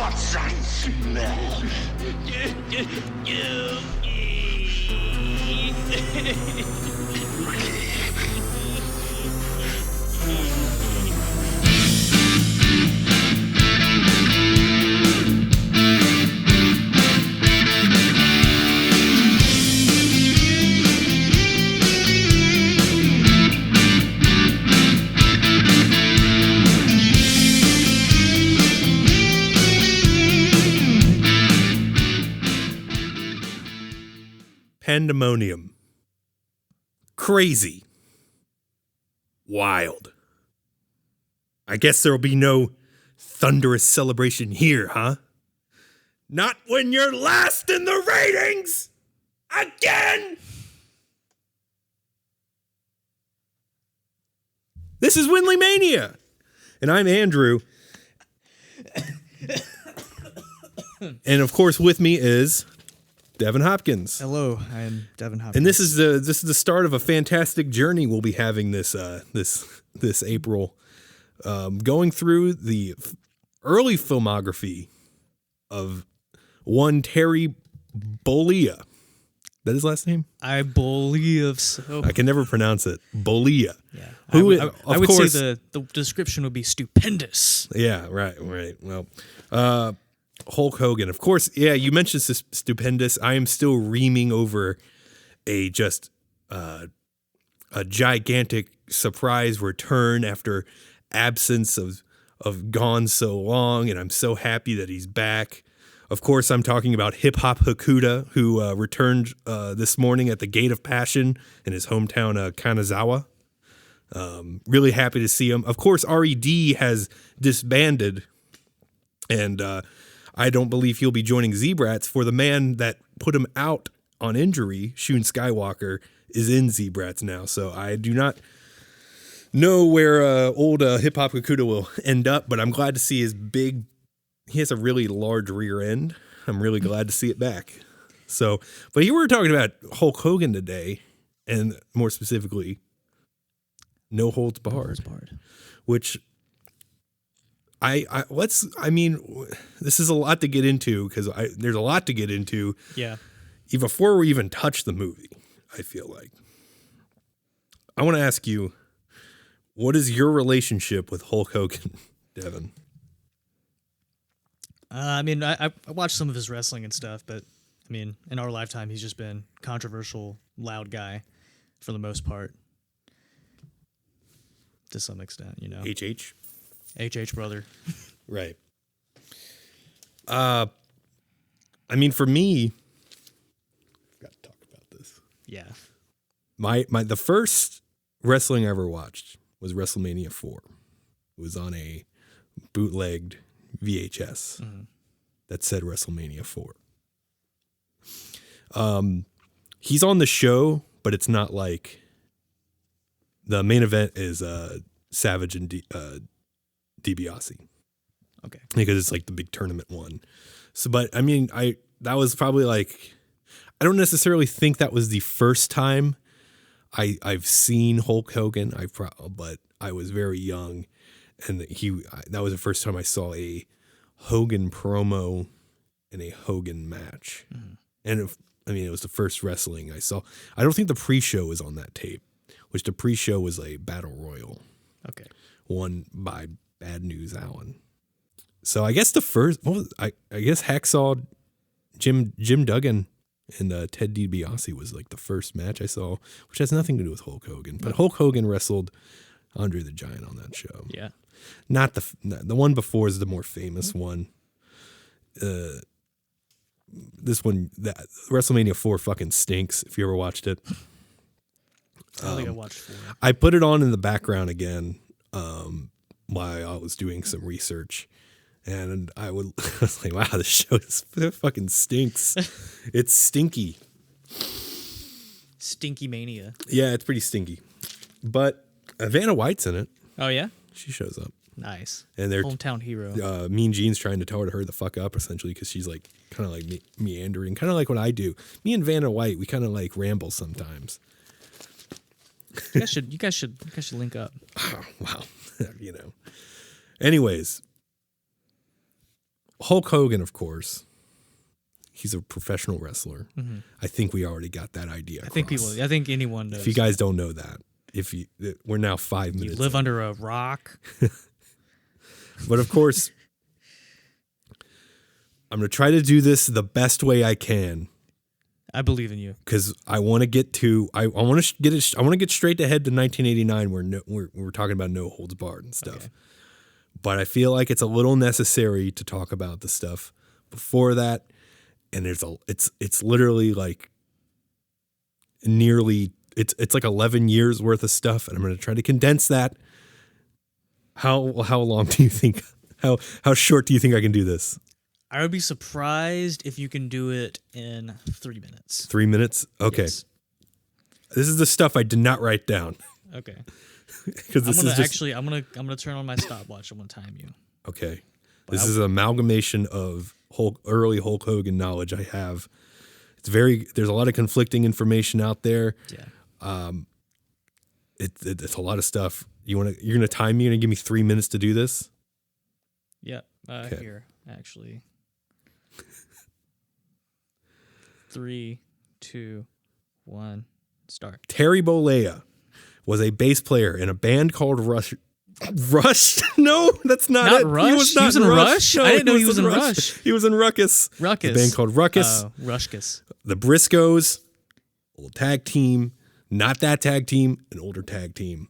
What's I smell? Pandemonium. Crazy. Wild. I guess there'll be no thunderous celebration here, huh? Not when you're last in the ratings! Again! This is WindleyMania! And I'm Andrew. And of course with me is Devin Hopkins. Hello, I am Devin Hopkins. And this is the start of a fantastic journey we'll be having this April, going through the early filmography of one Terry Bollea. That his last name? I believe so. I can never pronounce it. Bollea. Yeah, Who I would say the description would be stupendous. Yeah, right. Well, Hulk Hogan, of course. Yeah, you mentioned stupendous. I am still reaming over a gigantic surprise return after absence of gone so long, and I'm so happy that he's back. Of course, I'm talking about Hip Hop Hakuda, who returned this morning at the Gate of Passion in his hometown, Kanazawa. Really happy to see him. Of course, RED has disbanded, and I don't believe he'll be joining Zebrats, for the man that put him out on injury, Shun Skywalker, is in Zebrats now. So I do not know where old Hip Hop Hakuda will end up, but I'm glad to see his big. He has a really large rear end. I'm really glad to see it back. So, but here we're talking about Hulk Hogan today, and more specifically, No Holds Barred, which this is a lot to get into because there's a lot to get into. Yeah. Before we even touch the movie, I feel like I want to ask you, what is your relationship with Hulk Hogan, Devin? I watched some of his wrestling and stuff, but I mean, in our lifetime, he's just been controversial, loud guy for the most part. To some extent, you know. HH brother. Right. For me, I've got to talk about this. Yeah. The first wrestling I ever watched was WrestleMania 4. It was on a bootlegged VHS that said WrestleMania 4. He's on the show, but it's not like the main event is Savage and DiBiase. Okay. Because it's like the big tournament one. So, but I mean, that was probably like, I don't necessarily think that was the first time I've seen Hulk Hogan. But I was very young, and that was the first time I saw a Hogan promo and a Hogan match. Mm. And it was the first wrestling I saw. I don't think the pre-show was on that tape, which the pre-show was a battle royal. Okay. Won by Bad News Allen. So I guess the first, I guess Hacksaw Jim Duggan and Ted DiBiase was like the first match I saw, which has nothing to do with Hulk Hogan. But Hulk Hogan wrestled Andre the Giant on that show. Yeah. Not the one before is the more famous one. This one, WrestleMania 4 fucking stinks if you ever watched it. I don't think I watched 4. I put it on in the background again while I was doing some research. And I was like, wow, this show fucking stinks. It's stinky. Stinky Mania. Yeah, it's pretty stinky. But Vanna White's in it. Oh, yeah? She shows up. Nice. And they're hometown hero. Mean Gene's trying to tell her to hurry the fuck up, essentially, because she's like kind of like meandering, kind of like what I do. Me and Vanna White, we kind of like ramble sometimes. You guys should link up. Oh, wow. Anyways, Hulk Hogan, of course. He's a professional wrestler. I think we already got that idea. I think anyone knows. If you guys don't know that, we're now 5 minutes. You live under a rock. But of course, I'm going to try to do this the best way I can. I believe in you. Because I want to get to I want to get straight ahead to 1989 where we're talking about no holds barred and stuff. Okay. But I feel like it's a little necessary to talk about the stuff before that. And it's literally like it's like 11 years worth of stuff, and I'm going to try to condense that. How long do you think? How short do you think I can do this? I would be surprised if you can do it in 3 minutes. 3 minutes? Okay. Yes. This is the stuff I did not write down. Okay. Because I'm gonna turn on my stopwatch. I'm gonna time you. Okay. This is an amalgamation of early Hulk Hogan knowledge I have. There's a lot of conflicting information out there. Yeah. It's a lot of stuff. You're gonna time me? You're gonna give me 3 minutes to do this? Yeah. Okay. Here, actually. 3, 2, 1, start. Terry Bollea was a bass player in a band called Rush. Rush? No, that's not it. Rush? He was in Rush? No, I didn't know he was in Rush. He was in Ruckus. Ruckus. A band called Ruckus. Oh, Rushkus. The Briscoes, old tag team. Not that tag team, an older tag team.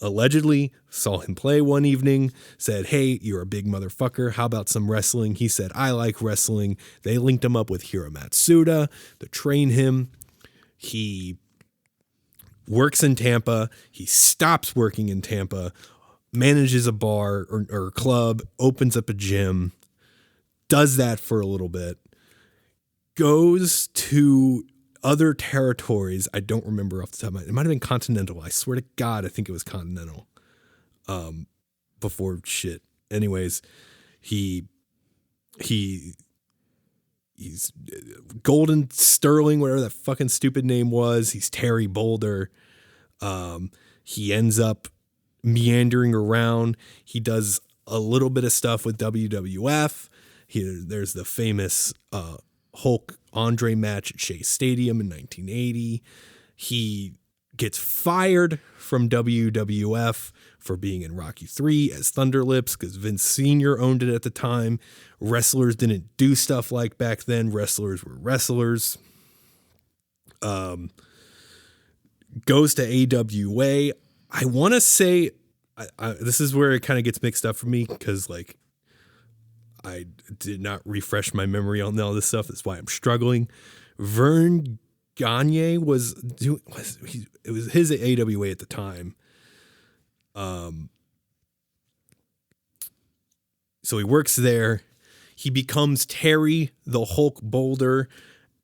Allegedly saw him play one evening, said, "Hey, you're a big motherfucker. How about some wrestling?" He said, "I like wrestling." They linked him up with Hiro Matsuda to train him. He works in Tampa. He stops working in Tampa, manages a bar or club, opens up a gym, does that for a little bit, goes to other territories. I don't remember off the top of my head. It might have been Continental. I swear to God, I think it was Continental. Before shit. Anyways, he's Golden Sterling, whatever that fucking stupid name was. He's Terry Boulder. He ends up meandering around. He does a little bit of stuff with WWF. There's the famous Hulk Andre match at Shea Stadium in 1980. He gets fired from WWF for being in Rocky III as Thunderlips because Vince Sr. owned it at the time. Wrestlers didn't do stuff like back then. Wrestlers were wrestlers. Goes to AWA. I want to say, this is where it kind of gets mixed up for me because like I did not refresh my memory on all this stuff. That's why I'm struggling. Vern Gagne it was his AWA at the time. So he works there. He becomes Terry the Hulk Boulder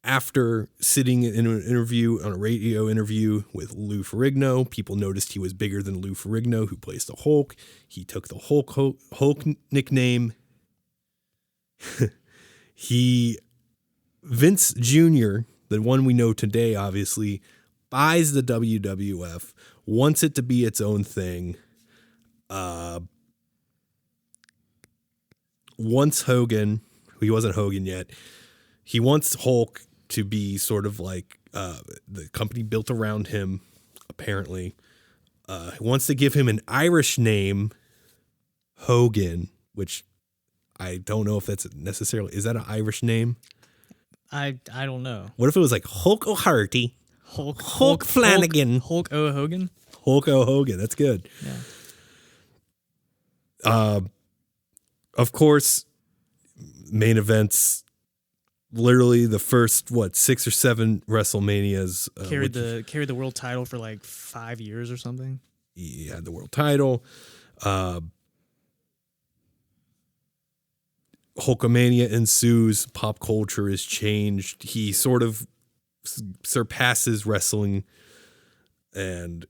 after sitting in on a radio interview with Lou Ferrigno. People noticed he was bigger than Lou Ferrigno, who plays the Hulk. He took the Hulk nickname. Vince Jr., the one we know today, obviously, buys the WWF, wants it to be its own thing, wants Hogan, he wasn't Hogan yet, he wants Hulk to be sort of like the company built around him, apparently. He wants to give him an Irish name, Hogan, which I don't know if that's necessarily, is that an Irish name? I don't know. What if it was like Hulk O'Harty? Hulk Flanagan. Hulk O. Hogan? Hulk O. Hogan. That's good. Yeah. Of course, main events, literally the first, 6 or 7 WrestleManias. Carried the world title for like 5 years or something. He had the world title. Hulkamania ensues. Pop culture is changed. He sort of surpasses wrestling, and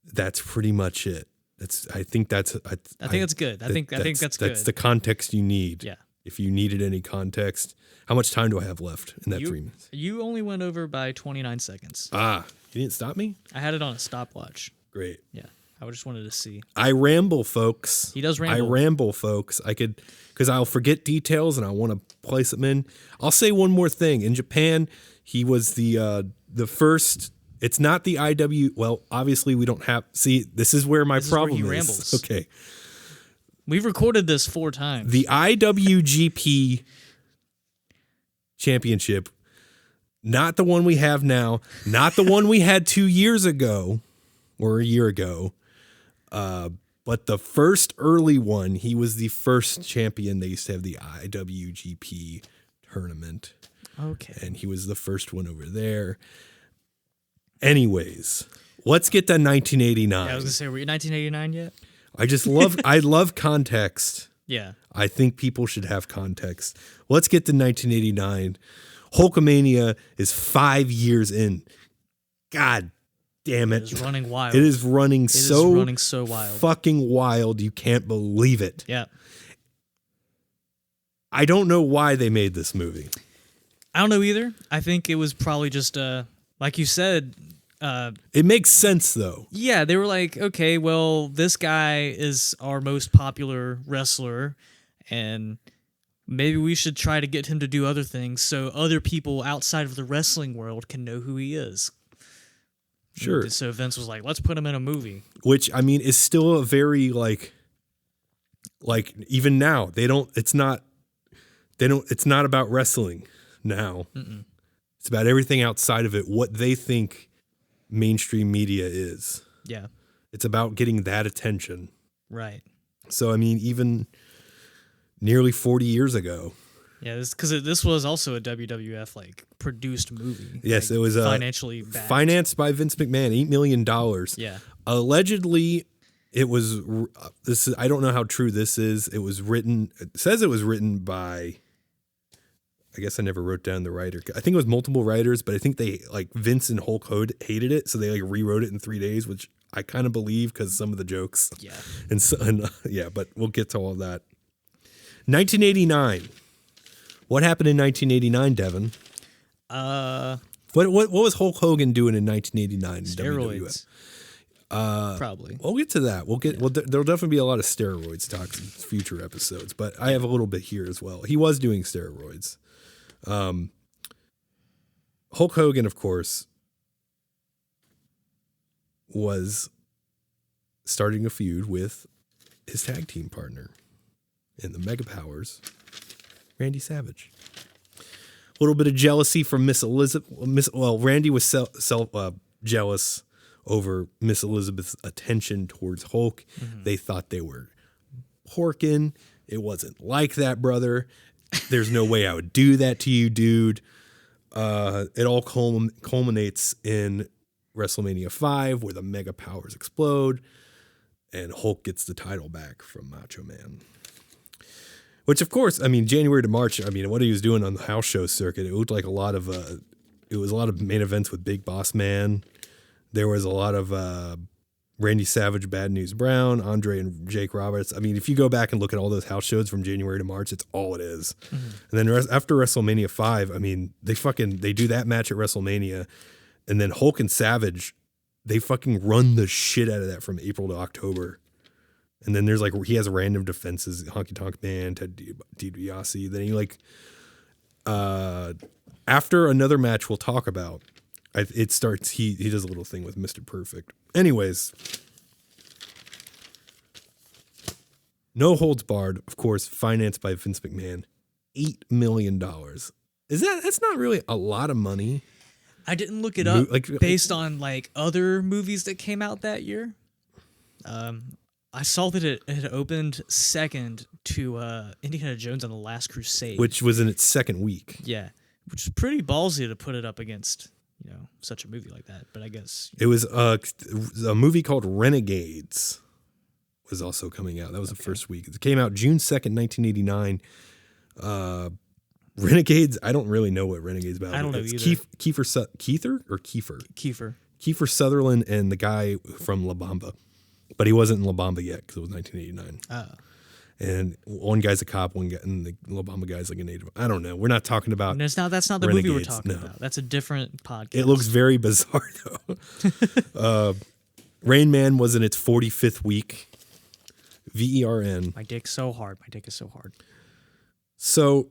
that's pretty much it. I think that's good. I think that's good. That's the context you need. Yeah. If you needed any context, how much time do I have left in that 3 minutes? You only went over by 29 seconds. You didn't stop me? I had it on a stopwatch. Great. Yeah. I just wanted to see. I ramble, folks. He does ramble. I ramble, folks. Because I'll forget details and I want to place them in. I'll say one more thing. In Japan, he was the first. It's not the IW. Well, obviously we don't have. See, this is where my problem is. Rambles. Okay. We've recorded this 4 times. The IWGP Championship, not the one we have now, not the one we had 2 years ago or a year ago. But the first early one, he was the first champion. They used to have the IWGP tournament. Okay. And he was the first one over there. Anyways, let's get to 1989. Yeah, I was going to say, were you 1989 yet? I love context. Yeah. I think people should have context. Let's get to 1989. Hulkamania is 5 years in. God damn it. It is running wild. It is running so wild. Fucking wild. You can't believe it. Yeah. I don't know why they made this movie. I don't know either. I think it was probably just, like you said. It makes sense, though. Yeah, they were like, okay, well, this guy is our most popular wrestler, and maybe we should try to get him to do other things so other people outside of the wrestling world can know who he is. Sure. So Vince was like, let's put him in a movie. Which, I mean, is still a very, like even now, it's not about wrestling now. Mm-mm. It's about everything outside of it, what they think mainstream media is. Yeah. It's about getting that attention. Right. So, I mean, even nearly 40 years ago. Yeah, because this was also a WWF produced movie. Yes, like, it was financially backed. Financed by Vince McMahon, $8 million. Yeah. Allegedly, it was I don't know how true this is. It says it was written by, I guess I never wrote down the writer. I think it was multiple writers, but I think they Vince and Hulk Hogan hated it, so they rewrote it in 3 days, which I kind of believe because some of the jokes. Yeah. Yeah, but we'll get to all that. 1989. What happened in 1989, Devin? What was Hulk Hogan doing in 1989 in Steroids. WWF? Probably. We'll get to that. There'll definitely be a lot of steroids talks in future episodes, but I have a little bit here as well. He was doing steroids. Hulk Hogan, of course, was starting a feud with his tag team partner in the Mega Powers, Randy Savage. A little bit of jealousy from Miss Elizabeth. Randy was jealous over Miss Elizabeth's attention towards Hulk. Mm-hmm. They thought they were porking. It wasn't like that, brother. There's no way I would do that to you, dude. It all culminates in WrestleMania 5, where the Mega Powers explode, and Hulk gets the title back from Macho Man. Which, of course, I mean, January to March, I mean, what he was doing on the house show circuit, it looked like a lot of main events with Big Boss Man. There was a lot of Randy Savage, Bad News Brown, Andre and Jake Roberts. I mean, if you go back and look at all those house shows from January to March, it's all it is. Mm-hmm. And then after WrestleMania 5, I mean, they do that match at WrestleMania, and then Hulk and Savage, they fucking run the shit out of that from April to October. And then there's he has random defenses, Honky Tonk Man, Ted DiBiase. Then he after another match we'll talk about, it starts, he does a little thing with Mr. Perfect. Anyways, No Holds Barred, of course, financed by Vince McMahon, $8 million. That's not really a lot of money. I didn't look it up based on other movies that came out that year. I saw that it had opened second to Indiana Jones and the Last Crusade, which was in its second week. Yeah, which is pretty ballsy to put it up against, such a movie like that. But I guess it was a movie called Renegades was also coming out. That was the first week. It came out June 2nd, 1989. Renegades. I don't really know what Renegades about. I don't know either. Kiefer Sutherland and the guy from La Bamba. But he wasn't in La Bamba yet because it was 1989. Oh. And one guy's a cop, one guy, and the La Bamba guy's a native. I don't know. We're not talking about. That's not the Renegades. movie we're talking about. That's a different podcast. It looks very bizarre, though. Rain Man was in its 45th week. VERN. My dick's so hard. My dick is so hard. So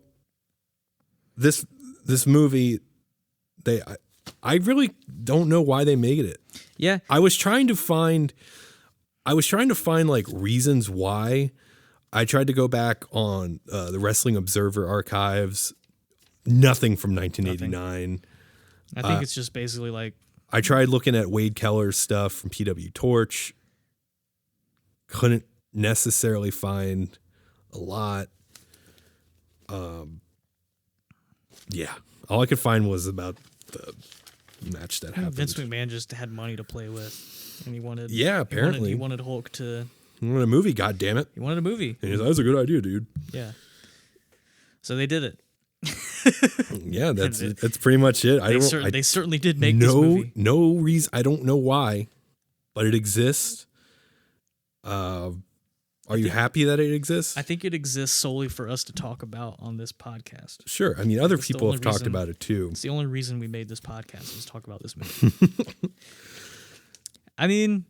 this movie, I really don't know why they made it. Yeah. I was trying to find like reasons why. I tried to go back on the Wrestling Observer archives. Nothing from 1989. I think it's just basically like, I tried looking at Wade Keller's stuff from PW Torch. Couldn't necessarily find a lot. Yeah. All I could find was about the match that happened. Vince McMahon just had money to play with, and he wanted. Yeah, apparently he wanted Hulk to. He wanted a movie. God damn it! He wanted a movie. And that was a good idea, dude. Yeah. So they did it. Yeah, that's pretty much it. They certainly did make this movie. No reason. I don't know why, but it exists. Are you happy that it exists? I think it exists solely for us to talk about on this podcast. Sure. I mean, other people have talked about it too. It's the only reason we made this podcast is to talk about this movie. I mean,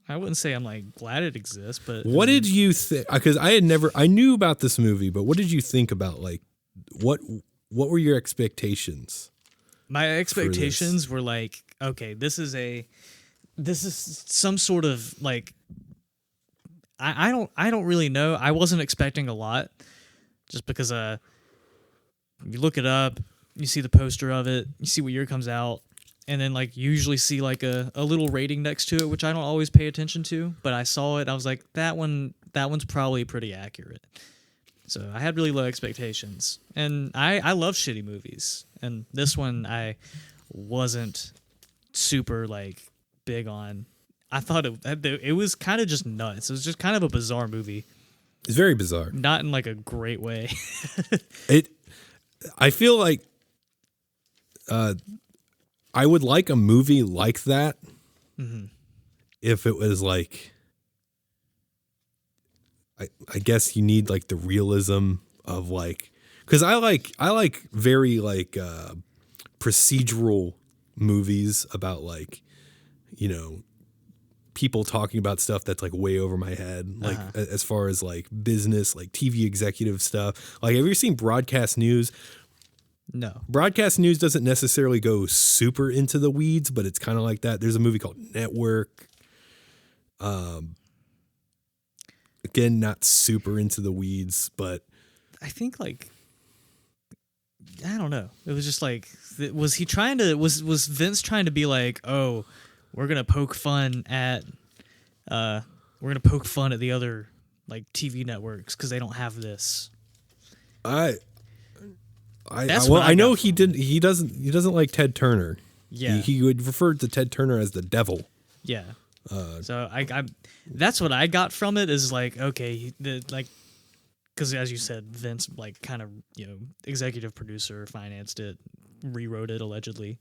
I wouldn't say I'm like glad it exists, but what did you think? Because I knew about this movie, but what did you think about like what were your expectations? My expectations were like, okay, this is some sort of like. I don't really know. I wasn't expecting a lot, just because you look it up, you see the poster of it, you see what year it comes out, and then like you usually see like a little rating next to it, which I don't always pay attention to. But I saw it, I was like, that one's probably pretty accurate. So I had really low expectations, and I love shitty movies, and this one I wasn't super like big on. I thought it was kind of just nuts. It was just kind of a bizarre movie. It's very bizarre. Not in like a great way. I feel like I would like a movie like that if it was like, I guess you need like the realism of like, because I like very like procedural movies about like, you know, people talking about stuff that's like way over my head, like as far as like business, like TV executive stuff. Like, have you ever seen Broadcast News? No. Broadcast News doesn't necessarily go super into the weeds, but it's kind of like that. There's a movie called Network. Again, not super into the weeds, but I think like, I don't know. It was just like, was Vince trying to be like, oh, we're gonna poke fun at the other like TV networks because they don't have this. I know he didn't. He doesn't like Ted Turner. Yeah, he would refer to Ted Turner as the devil. Yeah. So I that's what I got from it is like, okay, because as you said, Vince like kind of, you know, executive producer, financed it, rewrote it allegedly.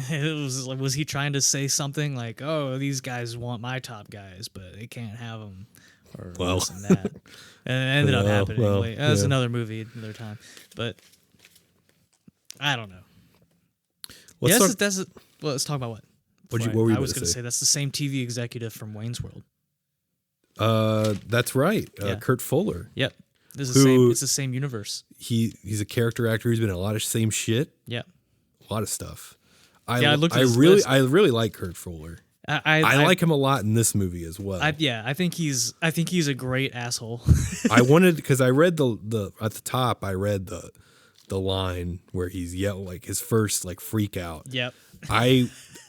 It was like, was he trying to say something like, "Oh, these guys want my top guys, but they can't have them," or this and that? And it ended up happening. Like, that's another movie, another time. But I don't know. Let's talk about what. What were you I was going to say that's the same TV executive from Wayne's World. That's right, Kurt Fuller. Yep, it's the same universe. He's a character actor who's been in a lot of same shit. Yeah, a lot of stuff. I really like Kurt Fuller. I like him a lot in this movie as well. I think he's a great asshole. Because I read the at the top, I read the line where he's yelling like his first like freak out. Yep.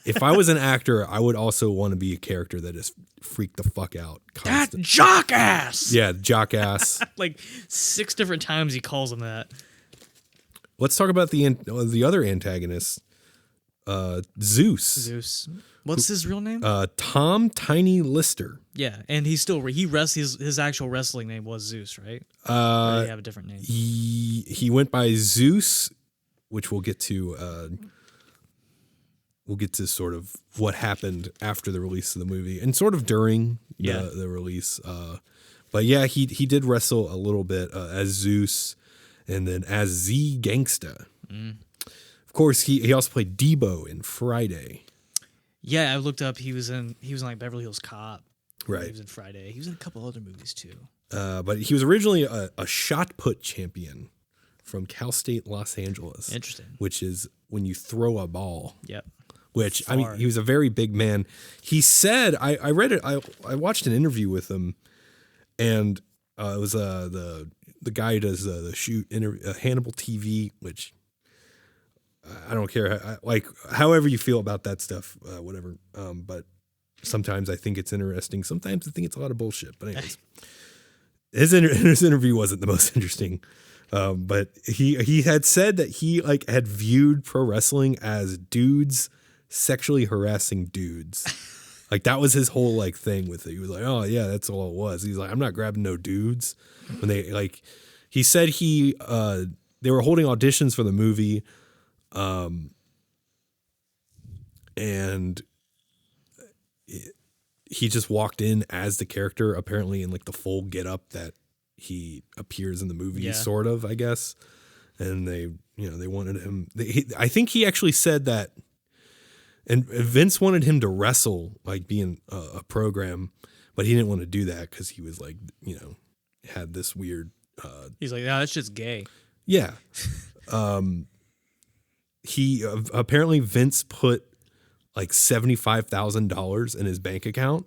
If I was an actor, I would also want to be a character that is freaked the fuck out. That jock ass. Yeah, jock ass. Like 6 different times he calls him that. Let's talk about the other antagonist, Zeus. What's his real name? Tom Tiny Lister. Yeah, and his actual wrestling name was Zeus, right? Or did he have a different name? He went by Zeus, which we'll get to. We'll get to sort of what happened after the release of the movie and sort of during the release. But yeah, he did wrestle a little bit as Zeus and then as Z Gangsta. Of course, he also played Debo in Friday. Yeah, I looked up. He was in like Beverly Hills Cop. Right. He was in Friday. He was in a couple other movies too. But he was originally a shot put champion from Cal State Los Angeles. Interesting. Which is when you throw a ball. Yep. Which, I mean, he was a very big man. He said, I read it, I watched an interview with him, and it was the guy who does the shoot, Hannibal TV, which I don't care. Like, however you feel about that stuff, whatever. But sometimes I think it's interesting. Sometimes I think it's a lot of bullshit. But anyways, his interview wasn't the most interesting. But he had said that he like had viewed pro wrestling as dudes sexually harassing dudes. Like that was his whole like thing with it. He was like, oh yeah, that's all it was. He's like, I'm not grabbing no dudes. When they like, he said they were holding auditions for the movie, and he just walked in as the character, apparently in like the full getup that he appears in the movie, sort of, I guess. And they wanted him. I think he actually said that. And Vince wanted him to wrestle, like being a program, but he didn't want to do that because he was like, had this weird. He's like, that's just gay. Yeah. He apparently Vince put like $75,000 in his bank account,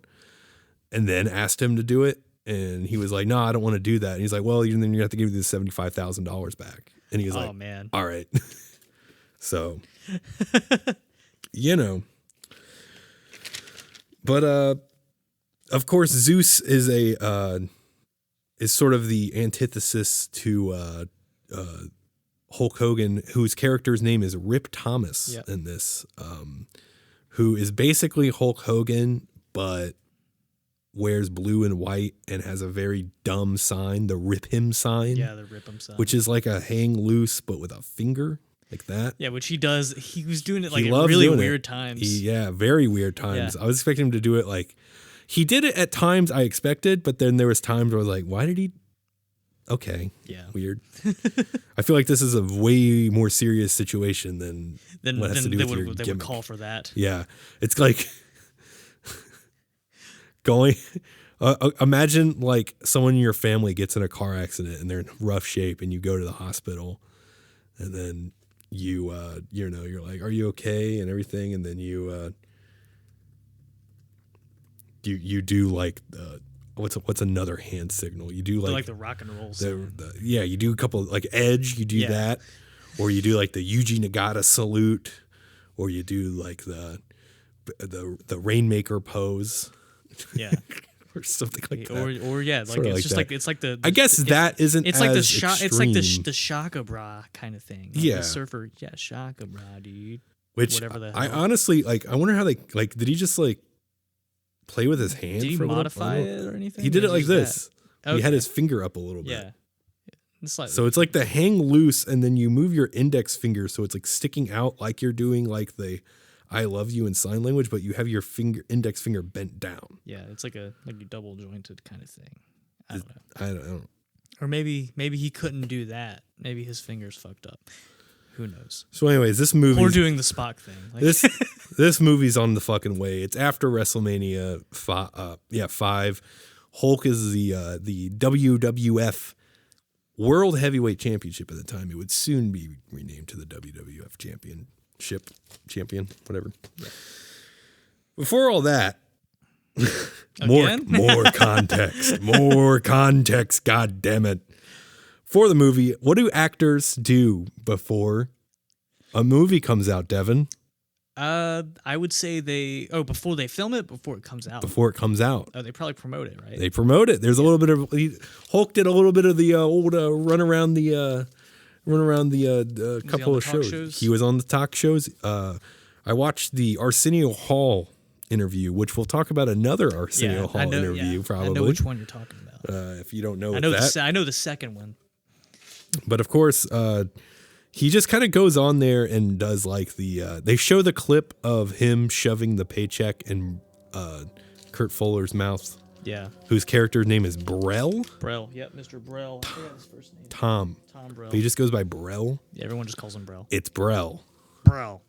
and then asked him to do it, and he was like, "No, I don't want to do that." And he's like, "Well, then you have to give me the $75,000 back." And he was like, "Oh man, all right." So. But of course Zeus is is sort of the antithesis to Hulk Hogan, whose character's name is Rip Thomas in this, who is basically Hulk Hogan but wears blue and white and has a very dumb sign, the Rip Him sign. Yeah, the Rip Him sign. Which is like a hang loose but with a finger. Like that. Yeah, which he does. He was doing it like at really weird times. Very weird times. Yeah. I was expecting him to do it like he did it at times I expected, but then there was times where I was like, why did he? Okay. Yeah. Weird. I feel like this is a way more serious situation than what has to do with your gimmick. They would call for that. Yeah. It's like going. Imagine like someone in your family gets in a car accident and they're in rough shape and you go to the hospital and then you're like, are you okay and everything, and then you do like what's another hand signal, you do like the rock and roll you do a couple like Edge, you do that, or you do like the Yuji Nagata salute, or you do like the Rainmaker pose, or something like that, or it's like just that. It's like the I guess that isn't. It's like the it's like the shaka bra kind of thing. Like the surfer, shaka bra, dude. Which whatever the hell. I honestly like. I wonder how they like. Did he just like play with his hand? Did he modify it or anything? He did it like this. Okay. He had his finger up a little bit. Yeah. So it's like the hang loose, and then you move your index finger so it's like sticking out, like you're doing like the I love you in sign language, but you have your index finger bent down. Yeah, it's like a double jointed kind of thing. I don't know. I don't know. Or maybe he couldn't do that. Maybe his finger's fucked up. Who knows? So anyways, this movie. Or doing the Spock thing. Like this movie's on the fucking way. It's after WrestleMania 5. Hulk is the WWF World Heavyweight Championship at the time. It would soon be renamed to the WWF Champion, whatever. Yeah. Before all that, more context, god damn it. For the movie, what do actors do before a movie comes out, Devin? I would say before they film it, before it comes out. Before it comes out. Oh, they probably promote it, right? They promote it. There's a little bit of Hulk did a little bit of the old run around the couple of shows. He was on the talk shows. I watched the Arsenio Hall interview, which we'll talk about another Arsenio Hall interview probably. I know which one you're talking about. If you don't know, I know the second one. But of course, he just kind of goes on there and does like they show the clip of him shoving the paycheck in Kurt Fuller's mouth. Yeah. Whose character's name is Brell? Brell, yep, Mr. Brell. I forgot his first name. Tom Brell. But he just goes by Brell. Yeah, everyone just calls him Brell. It's Brell. bro.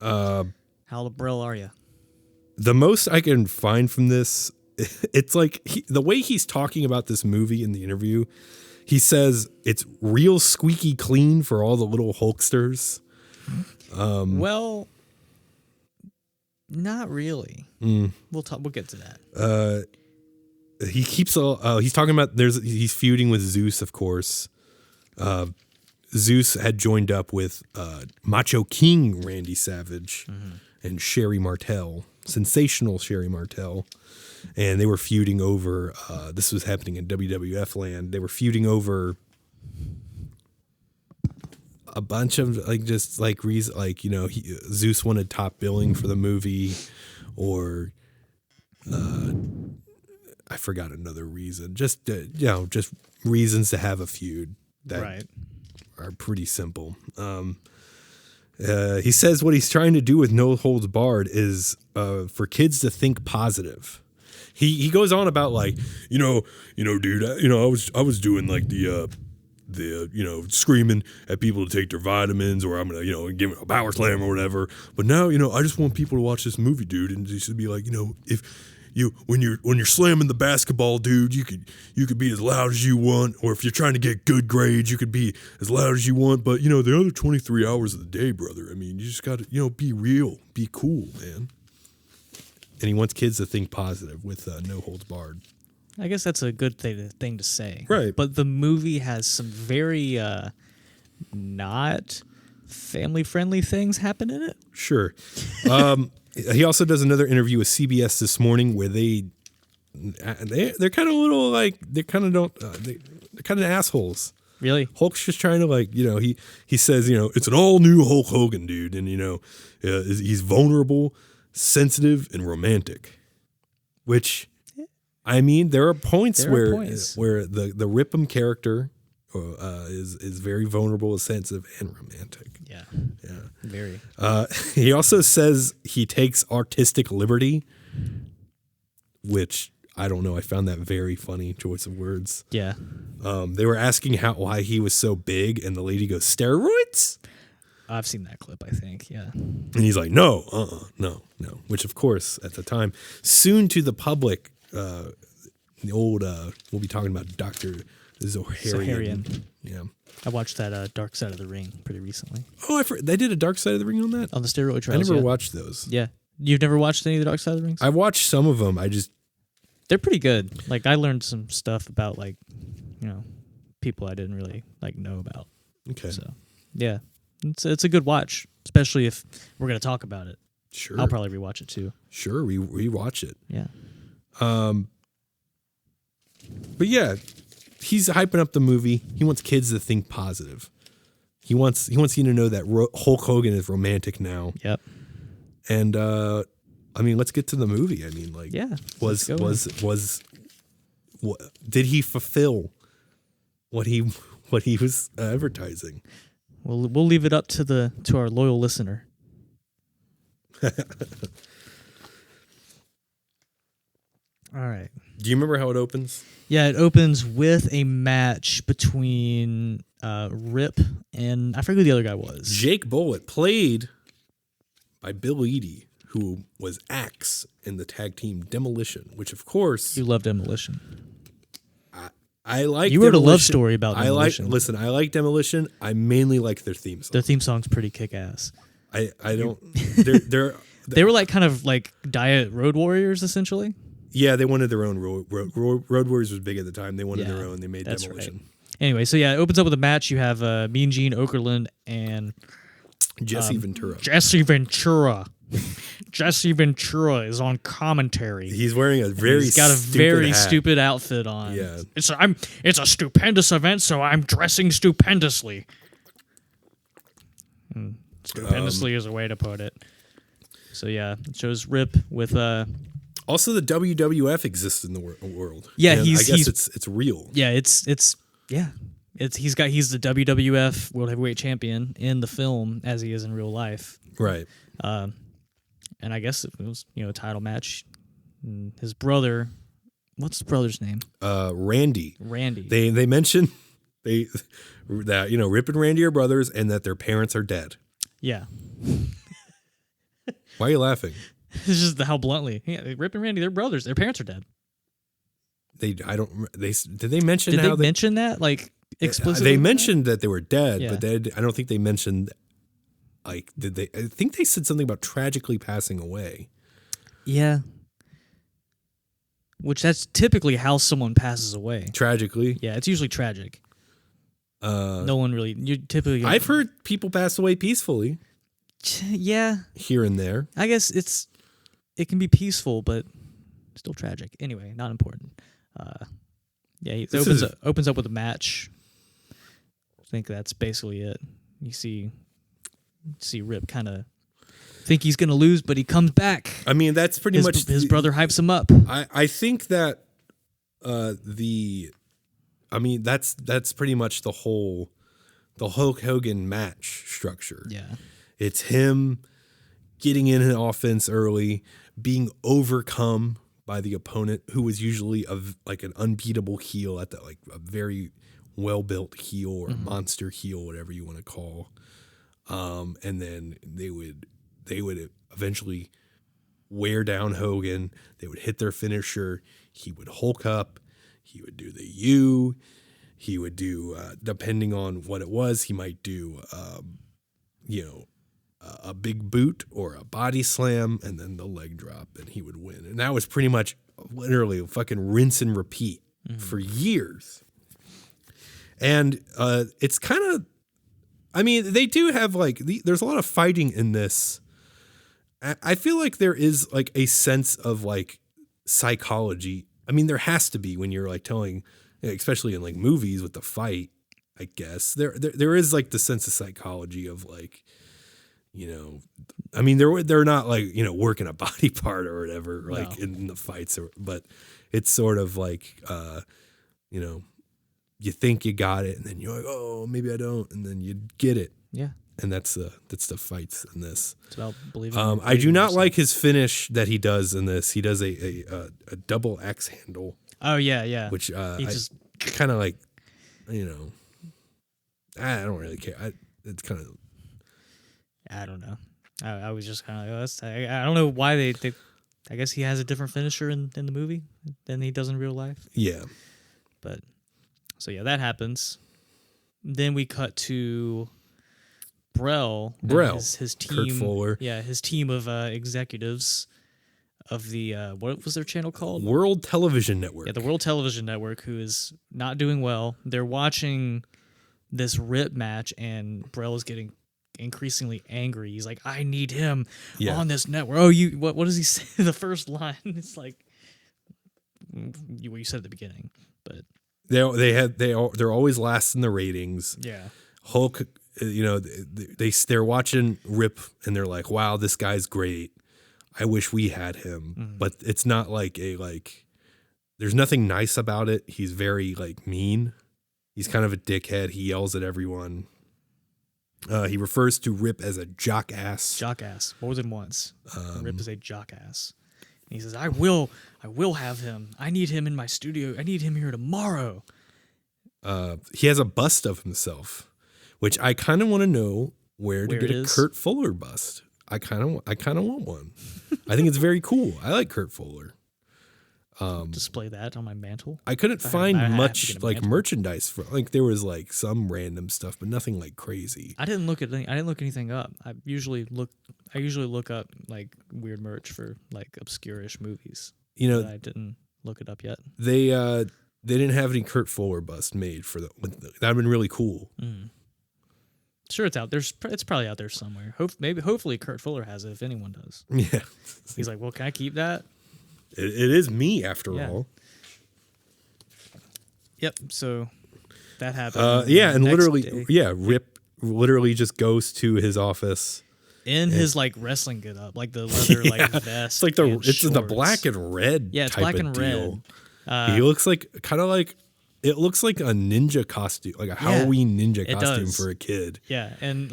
How the bro are you? The most I can find from this, it's like the way he's talking about this movie in the interview, he says it's real squeaky clean for all the little Hulksters. Well, not really. We'll get to that. He keeps he's talking about he's feuding with Zeus, of course. Zeus had joined up with Macho King Randy Savage and Sherry Martel, sensational Sherry Martel, and they were feuding over. This was happening in WWF land. They were feuding over a bunch of Zeus wanted top billing for the movie, or I forgot another reason. Just just reasons to have a feud that are pretty simple. He says what he's trying to do with No Holds Barred is for kids to think positive. He goes on about dude, I was doing like the screaming at people to take their vitamins, or I'm gonna give them a power slam or whatever. But now I just want people to watch this movie, dude, and just be like, if when you're slamming the basketball, dude, you could be as loud as you want, or if you're trying to get good grades, you could be as loud as you want. But the other 23 hours of the day, brother, I mean, you just got to be real, be cool, man. And he wants kids to think positive with No Holds Barred. I guess that's a good thing to say. Right. But the movie has some very not family-friendly things happen in it. Sure. He also does another interview with CBS this morning where they're kind of little they're kind of assholes. Really? Hulk's just trying to he says it's an all new Hulk Hogan, dude, and he's vulnerable, sensitive, and romantic, which. I mean, there are points where the Rip'em character is very vulnerable, sensitive, and romantic. Yeah, very. He also says he takes artistic liberty, which I don't know. I found that very funny choice of words. Yeah. They were asking why he was so big, and the lady goes, "Steroids?" I've seen that clip, I think. Yeah. And he's like, "No, no." Which, of course, at the time, soon to the public. The old we'll be talking about Dr. Zoharian. Yeah. I watched that Dark Side of the Ring pretty recently. Oh, they did a Dark Side of the Ring on that? On the steroid trials. I never watched those. Yeah. You've never watched any of the Dark Side of the Rings? I watched some of them. They're pretty good. Like, I learned some stuff about, people I didn't really, know about. Okay. So, yeah. It's a good watch, especially if we're going to talk about it. Sure. I'll probably rewatch it, too. Sure, we rewatch it. Yeah. But yeah, he's hyping up the movie. He wants kids to think positive. He wants you to know that Hulk Hogan is romantic now. Yep. And let's get to the movie. I mean, did he fulfill what he was advertising? We'll leave it up to our loyal listener. All right. Do you remember how it opens? Yeah, it opens with a match between Rip and I forget who the other guy was. Jake Bullitt, played by Bill Eadie, who was Axe in the tag team Demolition, which of course you love Demolition. I like. You wrote a love story about Demolition. I like Demolition. I mainly like their theme song. Their theme song's pretty kick-ass. I don't. They were kind of like Diet Road Warriors, essentially. Yeah, they wanted their own. Road Warriors was big at the time. They wanted their own. They made Demolition. Right. Anyway, so yeah, it opens up with a match. You have Mean Gene Okerlund and Jesse Ventura. Jesse Ventura. Jesse Ventura is on commentary. He's wearing He's got a very stupid outfit on. Yeah. It's a stupendous event, so I'm dressing stupendously. Stupendously is a way to put it. So yeah, it shows Rip with Also, the WWF exists in the world. Yeah, and I guess it's real. Yeah, he's the WWF World Heavyweight Champion in the film as he is in real life. Right. And I guess it was a title match. And his brother, what's the brother's name? Randy. Randy. They mention that Rip and Randy are brothers and that their parents are dead. Yeah. Why are you laughing? It's just how bluntly. Yeah, Rip and Randy, they're brothers. Their parents are dead. Did they mention Did how they mention that like explicitly? They mentioned that they were dead, Yeah. but I don't think they mentioned like did they? I think they said something about tragically passing away. Yeah. Which that's typically how someone passes away. Tragically, Yeah, it's usually tragic. No one really. You typically. I've heard people pass away peacefully Yeah, here and there. I guess it can be peaceful, but still tragic. Anyway, not important. Yeah, he opens up with a match. I think that's basically it. You see Rip kind of think he's gonna lose, but he comes back. I mean, that's pretty much his brother hypes him up. I think that that's pretty much the Hulk Hogan match structure. Yeah, it's him getting in an offense early, being overcome by the opponent, who was usually like an unbeatable heel at that, like a very well built heel or monster heel, whatever you want to call. And then they would eventually wear down Hogan. They would hit their finisher. He would Hulk up. He would do the U. He would do, depending on what it was, he might do, a big boot or a body slam, and then the leg drop, and he would win. And that was pretty much literally a fucking rinse and repeat for years. And it's kind of, I mean, they do have like, there's a lot of fighting in this. I feel like there is like a sense of like psychology. I mean, there has to be when you're like telling, especially in like movies with the fight, I guess there is like the sense of psychology of like, I mean, they're not like, working a body part or whatever, like in the fights, but it's sort of like, you think you got it and then you're like, oh, maybe I don't. And then you get it. Yeah. And that's the fights in this. It's about believing. I do not like his finish that he does in this. He does a double axe handle. Oh yeah, yeah. Which he just kind of like, I don't really care. It's kind of. I don't know. I was just kind of like, I don't know why they. I guess he has a different finisher in the movie than he does in real life. Yeah. But so yeah, that happens. Then we cut to Brell, his team, Kurt Fuller. Yeah, his team of executives of the what was their channel called? World Television Network. Yeah, the World Television Network, who is not doing well. They're watching this Rip match, and Brell is getting increasingly angry. He's like, "I need him on this network." Oh, what does he say? The first line, it's like what you said at the beginning, but they're always last in the ratings. Yeah, Hulk. They're watching Rip and they're like, wow, this guy's great. I wish we had him. Mm-hmm. But it's not like there's nothing nice about it. He's very like mean. He's kind of a dickhead. He yells at everyone. He refers to Rip as a jockass. Jockass. More than once. Rip is a jockass. And he says, I will have him. I need him in my studio. I need him here tomorrow. He has a bust of himself, which I kind of want to know where to get a Kurt Fuller bust. I kind of want one. I think it's very cool. I like Kurt Fuller. Display that on my mantle. I couldn't find much like merchandise for like there was like some random stuff, but nothing like crazy. I didn't look anything up. I usually look up like weird merch for like obscure-ish movies. But I didn't look it up yet. They didn't have any Kurt Fuller bust made for that'd been really cool. Mm. Sure, it's out there. It's probably out there somewhere. Hopefully, Kurt Fuller has it. If anyone does, yeah. He's like, well, can I keep that? It is me after all. Yep. So that happened. And literally, Rip literally just goes to his office in his like wrestling get up, like the leather like vest. It's like it's in the black and red. Yeah, it's type black of and deal. red. He looks like kind of like. It looks like a ninja costume, like a Halloween ninja costume for a kid. Yeah, and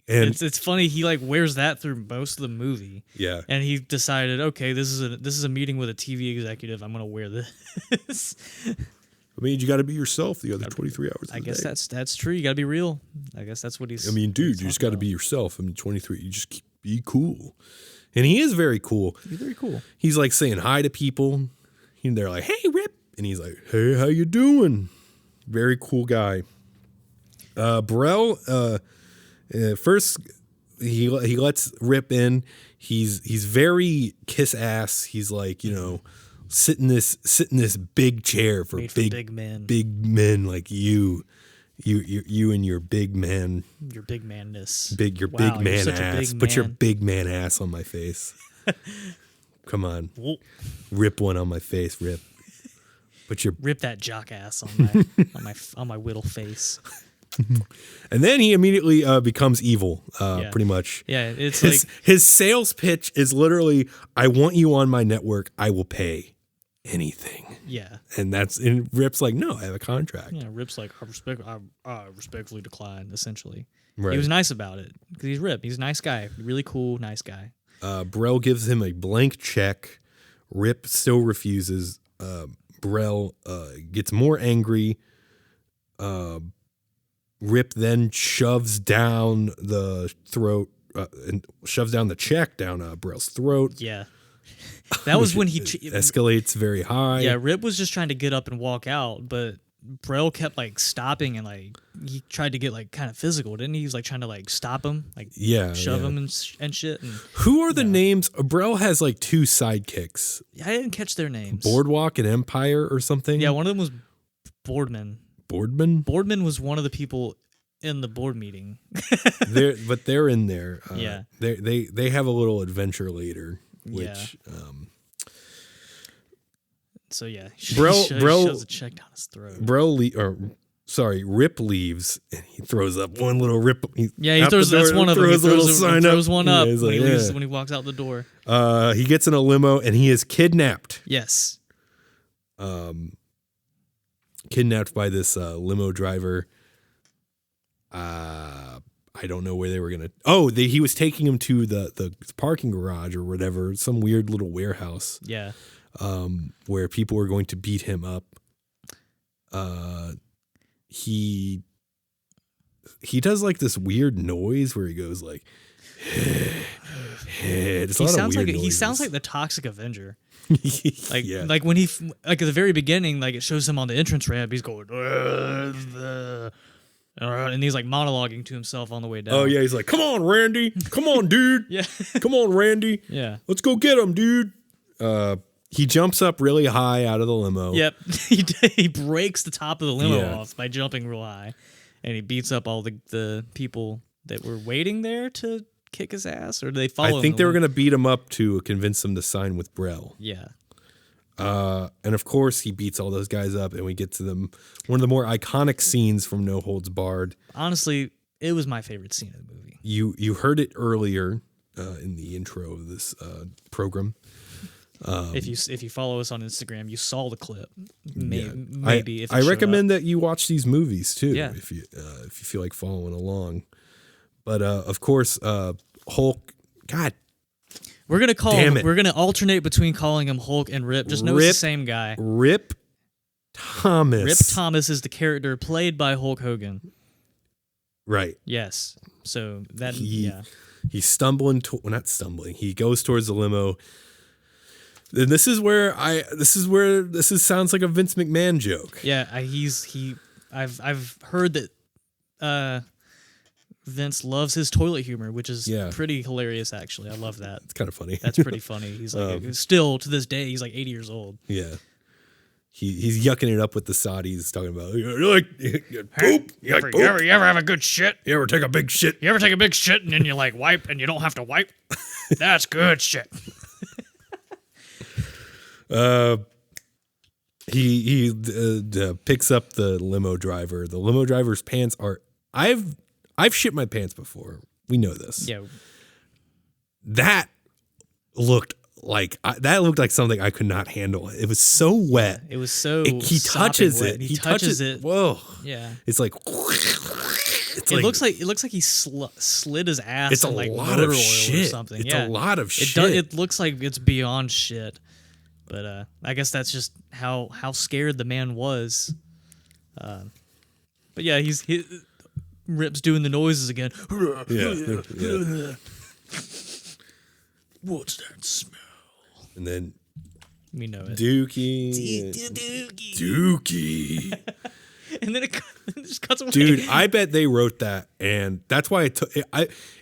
it's funny. He like wears that through most of the movie. Yeah, and he decided, okay, this is a meeting with a TV executive. I'm gonna wear this. I mean, you got to be yourself the other 23 hours. I guess that's true. You got to be real. I guess that's what he's. I mean, dude, you just got to be yourself. I mean, 23. You just be cool, and he is very cool. He's very cool. He's like saying hi to people. And they're like, "Hey, Rip," and he's like, "Hey, how you doing?" Very cool guy. Burrell. First, he lets Rip in. He's very kiss ass. He's like, sit in this big chair for big men like you and your big man, your big manness, big man ass. Put your big man ass on my face. Come on, rip one on my face, Rip. Rip that jock ass on my whittle face. And then he immediately becomes evil, pretty much. Yeah, it's his sales pitch is literally, "I want you on my network. I will pay anything." Yeah, and Rip's like, "No, I have a contract." Yeah, Rip's like, I respectfully decline. Essentially, right. He was nice about it because he's Rip. He's a nice guy, really cool, nice guy. Burrell gives him a blank check. Rip still refuses. Burrell gets more angry. Rip then shoves down the throat and shoves down the check down Burrell's throat. Yeah. That was when he escalates very high. Yeah, Rip was just trying to get up and walk out, but Burrell kept stopping and he tried to get kind of physical, didn't he? He was trying to stop him, shove him and shit. And, who are the names? Burrell has 2 sidekicks. Yeah, I didn't catch their names. Boardwalk and Empire or something. Yeah, one of them was Boardman. Boardman was one of the people in the board meeting. they're in there. Yeah, they have a little adventure later, which. So yeah, Burrell shoves a check down his throat. Rip leaves and he throws up one little rip. He throws. That's one of them. He throws one up when he walks out the door. He gets in a limo and he is kidnapped. Yes. Kidnapped by this limo driver. I don't know where they were gonna. He was taking him to the parking garage or whatever, some weird little warehouse. Yeah. Where people were going to beat him up. He does this weird noise where he goes he sounds like the Toxic Avenger. When he at the very beginning, it shows him on the entrance ramp, he's going and he's monologuing to himself on the way down. Oh yeah, he's like, "Come on, Randy, come on, dude, yeah, come on, Randy, yeah, let's go get him, dude." He jumps up really high out of the limo. Yep, he breaks the top of the limo off by jumping real high, and he beats up all the people that were waiting there to kick his ass, or they follow him. I think they were going to beat him up to convince him to sign with Burrell. Yeah. And of course, he beats all those guys up, and we get to one of the more iconic scenes from No Holds Barred. Honestly, it was my favorite scene of the movie. You heard it earlier in the intro of this program. If you follow us on Instagram, you saw the clip. Maybe I recommend that you watch these movies too. Yeah. If you feel like following along. But of course, Hulk. God, we're gonna alternate between calling him Hulk and Rip. Just know it's the same guy. Rip Thomas. Rip Thomas is the character played by Hulk Hogan. Right. Yes. So that he's stumbling. Not stumbling. He goes towards the limo. And this sounds like a Vince McMahon joke. Yeah, I've heard that Vince loves his toilet humor, which is pretty hilarious actually. I love that. It's kind of funny. That's pretty funny. He's still to this day he's 80 years old. Yeah. He's yucking it up with the Saudis, talking about you poop. You ever have a good shit? You ever take a big shit? You ever take a big shit and then you wipe and you don't have to wipe? That's good shit. He picks up the limo driver. The limo driver's pants are. I've shit my pants before. We know this. Yeah. That looked like something I could not handle. It was so wet. It was so. He touches it. He touches it. Whoa. Yeah. It's like. It looks like he slid his ass. It's a in lot motor of oil shit. Or something. It's a lot of shit. It looks like it's beyond shit. But I guess that's just how scared the man was. But yeah, Rip's doing the noises again. Yeah. What's that smell? And then We know it. Dookie. Dookie. And then it just cuts away. Dude, I bet they wrote that, and that's why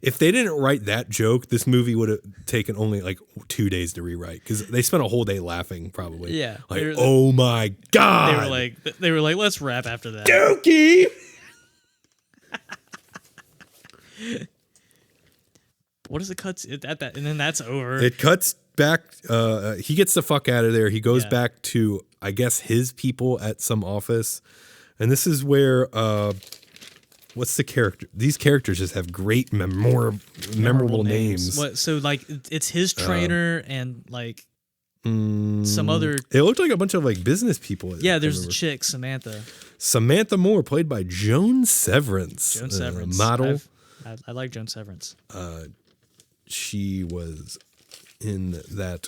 if they didn't write that joke, this movie would have taken only like 2 days to rewrite because they spent a whole day laughing, probably. Yeah, like oh my god, they were like, let's rap after that. Dookie. What is it cuts at that, and then that's over. It cuts back. He gets the fuck out of there. He goes back to, I guess, his people at some office. And this is where, what's the character? These characters just have great memorable names. What? So like, it's his trainer and like some other. It looked like a bunch of like business people. Yeah, there's the chick Samantha. Samantha Moore, played by Joan Severance. Joan Severance, model. I like Joan Severance. She was in that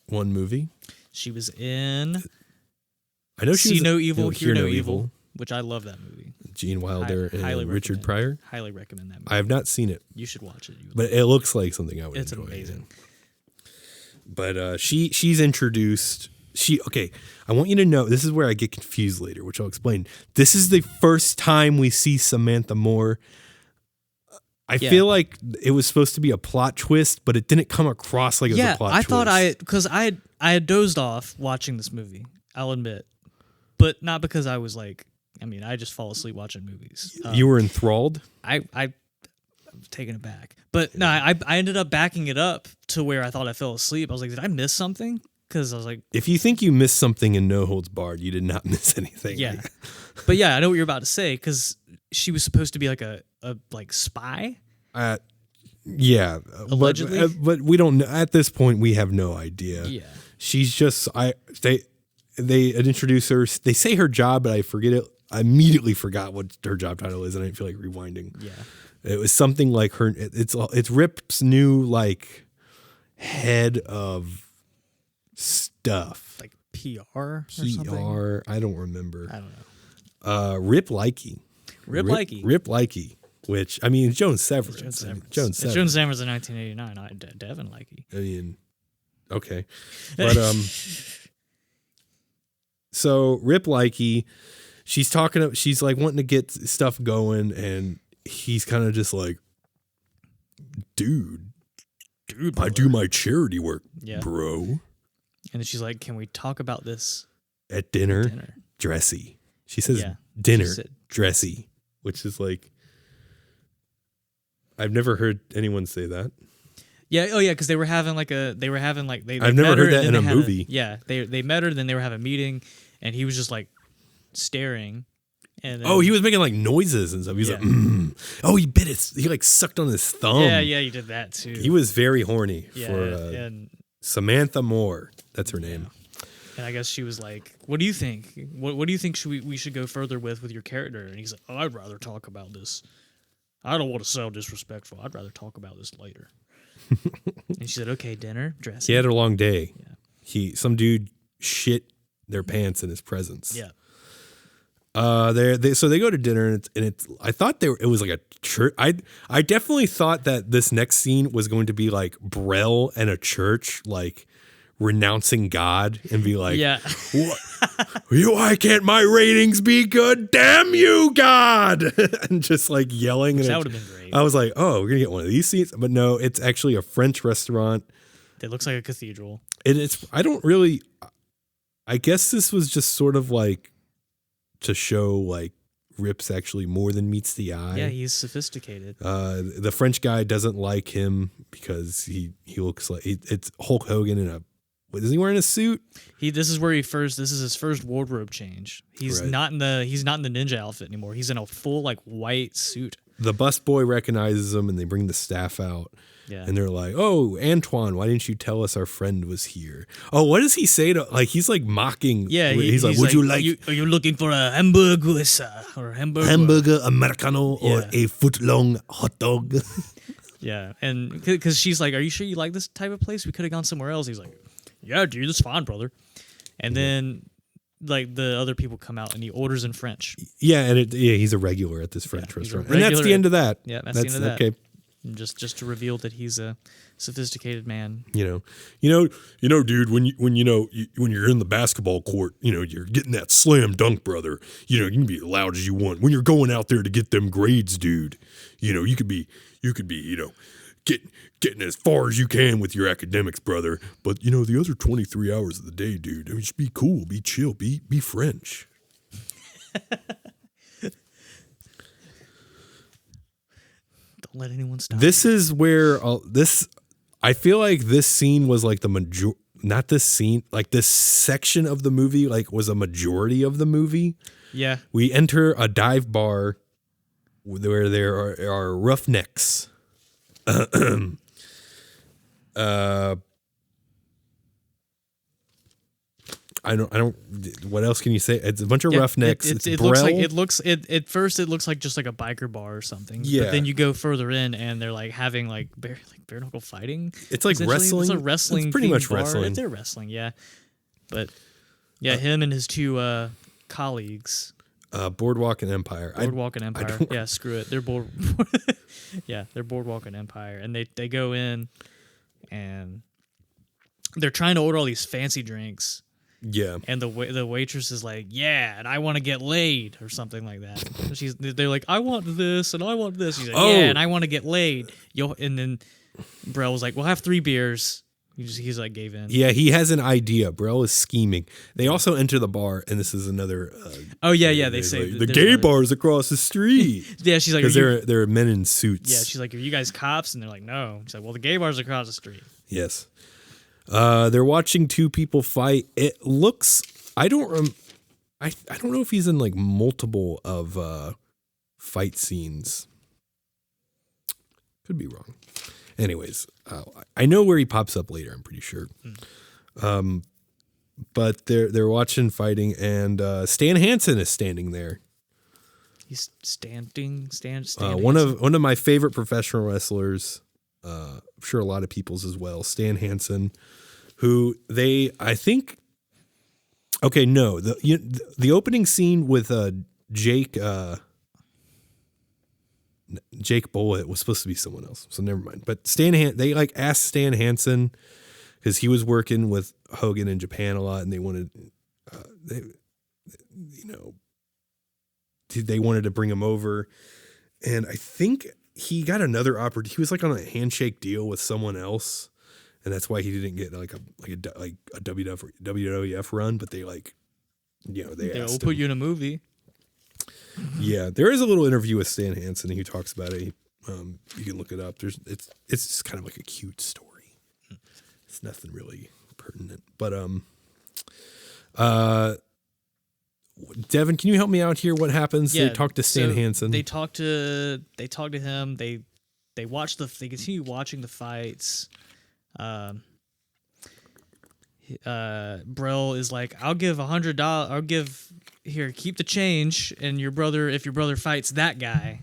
one movie. She was in. I know she See was No Evil, Hear No Evil, which I love that movie. Gene Wilder and Richard Pryor. Highly recommend that movie. I have not seen it. You should watch it. But it looks like something I would It's enjoy. amazing. But she's introduced. I want you to know, this is where I get confused later, which I'll explain. This is the first time we see Samantha Moore. I feel like it was supposed to be a plot twist, but it didn't come across like it was a plot twist. Yeah, because I had dozed off watching this movie, I'll admit. But not because I was like, I just fall asleep watching movies. You were enthralled? I'm taken aback. But no, I ended up backing it up to where I thought I fell asleep. I was like, did I miss something? Because I was like... If you think you missed something in No Holds Barred, you did not miss anything. Yeah. But yeah, I know what you're about to say, because she was supposed to be like a spy? Yeah. Allegedly? But we don't know. At this point, we have no idea. Yeah. She's just... They introduce her. They say her job, but I forget it. I immediately forgot what her job title is, and I didn't feel like rewinding. Yeah. It was something like her. It's Rip's new like head of stuff. Like PR or something? PR. I don't remember. I don't know. Rip Likey. Rip Likey. Rip Likey. Which Joan Severance. Joan Severance. Joan It's Severance. Joan Severance in 1989. Devin Likey. Okay, but so Rip Likey, she's like wanting to get stuff going, and he's kind of just like, dude, I do my charity work, bro. And then she's like, can we talk about this at dinner? Dressy. She says dinner, dressy, which is like, I've never heard anyone say that. Yeah. Oh, yeah. Because they were having like I've never heard that in a movie. They met her. Then they were having a meeting, and he was just like staring. And then, he was making like noises and stuff. He's like, oh, he bit it. He like sucked on his thumb. Yeah, he did that too. He was very horny for and Samantha Moore. That's her name. And I guess she was like, "What do you think? What do you think we should go further with your character?" And he's like, "Oh, I'd rather talk about this. I don't want to sound disrespectful. I'd rather talk about this later." And she said, "Okay, dinner, dress." He had a long day. Yeah. Some dude shit their pants in his presence. Yeah. So they go to dinner, and it's I thought it was like a church. I definitely thought that this next scene was going to be like Brel and a church, like renouncing God and be like, why can't my ratings be good? Damn you, God! And just like yelling. That would have been great. I was like, oh, we're gonna get one of these scenes, but no, it's actually a French restaurant. It looks like a cathedral. I guess this was just sort of like to show like Rip's actually more than meets the eye. Yeah, he's sophisticated. The French guy doesn't like him because he looks like it's Hulk Hogan in a. Is he wearing a suit? This is his first wardrobe change. He's not in the ninja outfit anymore. He's in a full like white suit. The busboy recognizes him, and they bring the staff out. Yeah. And they're like, "Oh, Antoine, why didn't you tell us our friend was here?" Oh, what does he say to like? He's like mocking. Yeah, he's like, "Would you like? Are you looking for a hamburger, sir, or hamburger Americano or a foot-long hot dog?" Yeah, and because she's like, "Are you sure you like this type of place? We could have gone somewhere else." He's like, yeah, dude, that's fine, brother. And then like the other people come out and he orders in French. Yeah, and he's a regular at this French restaurant. And that's regular the end of that. Yeah, that's the end of that. Okay. And just to reveal that he's a sophisticated man. Dude, when you're in the basketball court, you're getting that slam dunk, brother. You can be as loud as you want. When you're going out there to get them grades, dude, you could be, getting as far as you can with your academics, brother. But the other 23 hours of the day, dude, just be cool, be chill, be French. Don't let anyone stop. This is where I feel like this scene was like not this scene, like this section of the movie, like was a majority of the movie. Yeah. We enter a dive bar where there are roughnecks. I don't. What else can you say? It's a bunch of roughnecks. It looks like at first it looks like just like a biker bar or something. Yeah. But then you go further in and they're like having like bare knuckle fighting. It's like wrestling. It's a wrestling. It's pretty much bar. wrestling. They're wrestling, yeah. But yeah, him and his two colleagues. Boardwalk and Empire. Boardwalk and Empire. Yeah, screw it. They're they're Boardwalk and Empire, and they go in and they're trying to order all these fancy drinks. Yeah, and the waitress is like, yeah, and I want to get laid or something like that. They're like, I want this and I want this. He's like, yeah, and I want to get laid. And then Brell was like, we'll have 3 beers. He's like gave in. Yeah, he has an idea. Brell is scheming. They also enter the bar, and this is another. They say like, the gay bar's across the street. Yeah, she's like, because they're men in suits. Yeah, she's like, are you guys cops? And they're like, no. She's like, well, the gay bar's across the street. Yes. They're watching 2 people fight. It looks. I don't know if he's in like multiple of fight scenes. Could be wrong. Anyways, I know where he pops up later. I'm pretty sure. But they're watching fighting, and Stan Hansen is standing there. He's standing. One of my favorite professional wrestlers. I'm sure a lot of people's as well. Stan Hansen, who I think. Okay, no, the opening scene with Jake. Jake Bullitt was supposed to be someone else, so never mind. But they like asked Stan Hansen because he was working with Hogan in Japan a lot, and they wanted, they wanted to bring him over, and I think he got another opportunity. He was like on a handshake deal with someone else, and that's why he didn't get like a WWF run. But they will put you in a movie. Yeah, there is a little interview with Stan Hansen. He talks about it. You can look it up. It's just kind of like a cute story. It's nothing really pertinent. But Devin, can you help me out here? What happens? Yeah, they talk to Stan Hansen. They talk to him. They continue watching the fights. Brell is like, I'll give $100. I'll give here, keep the change, and if your brother fights that guy.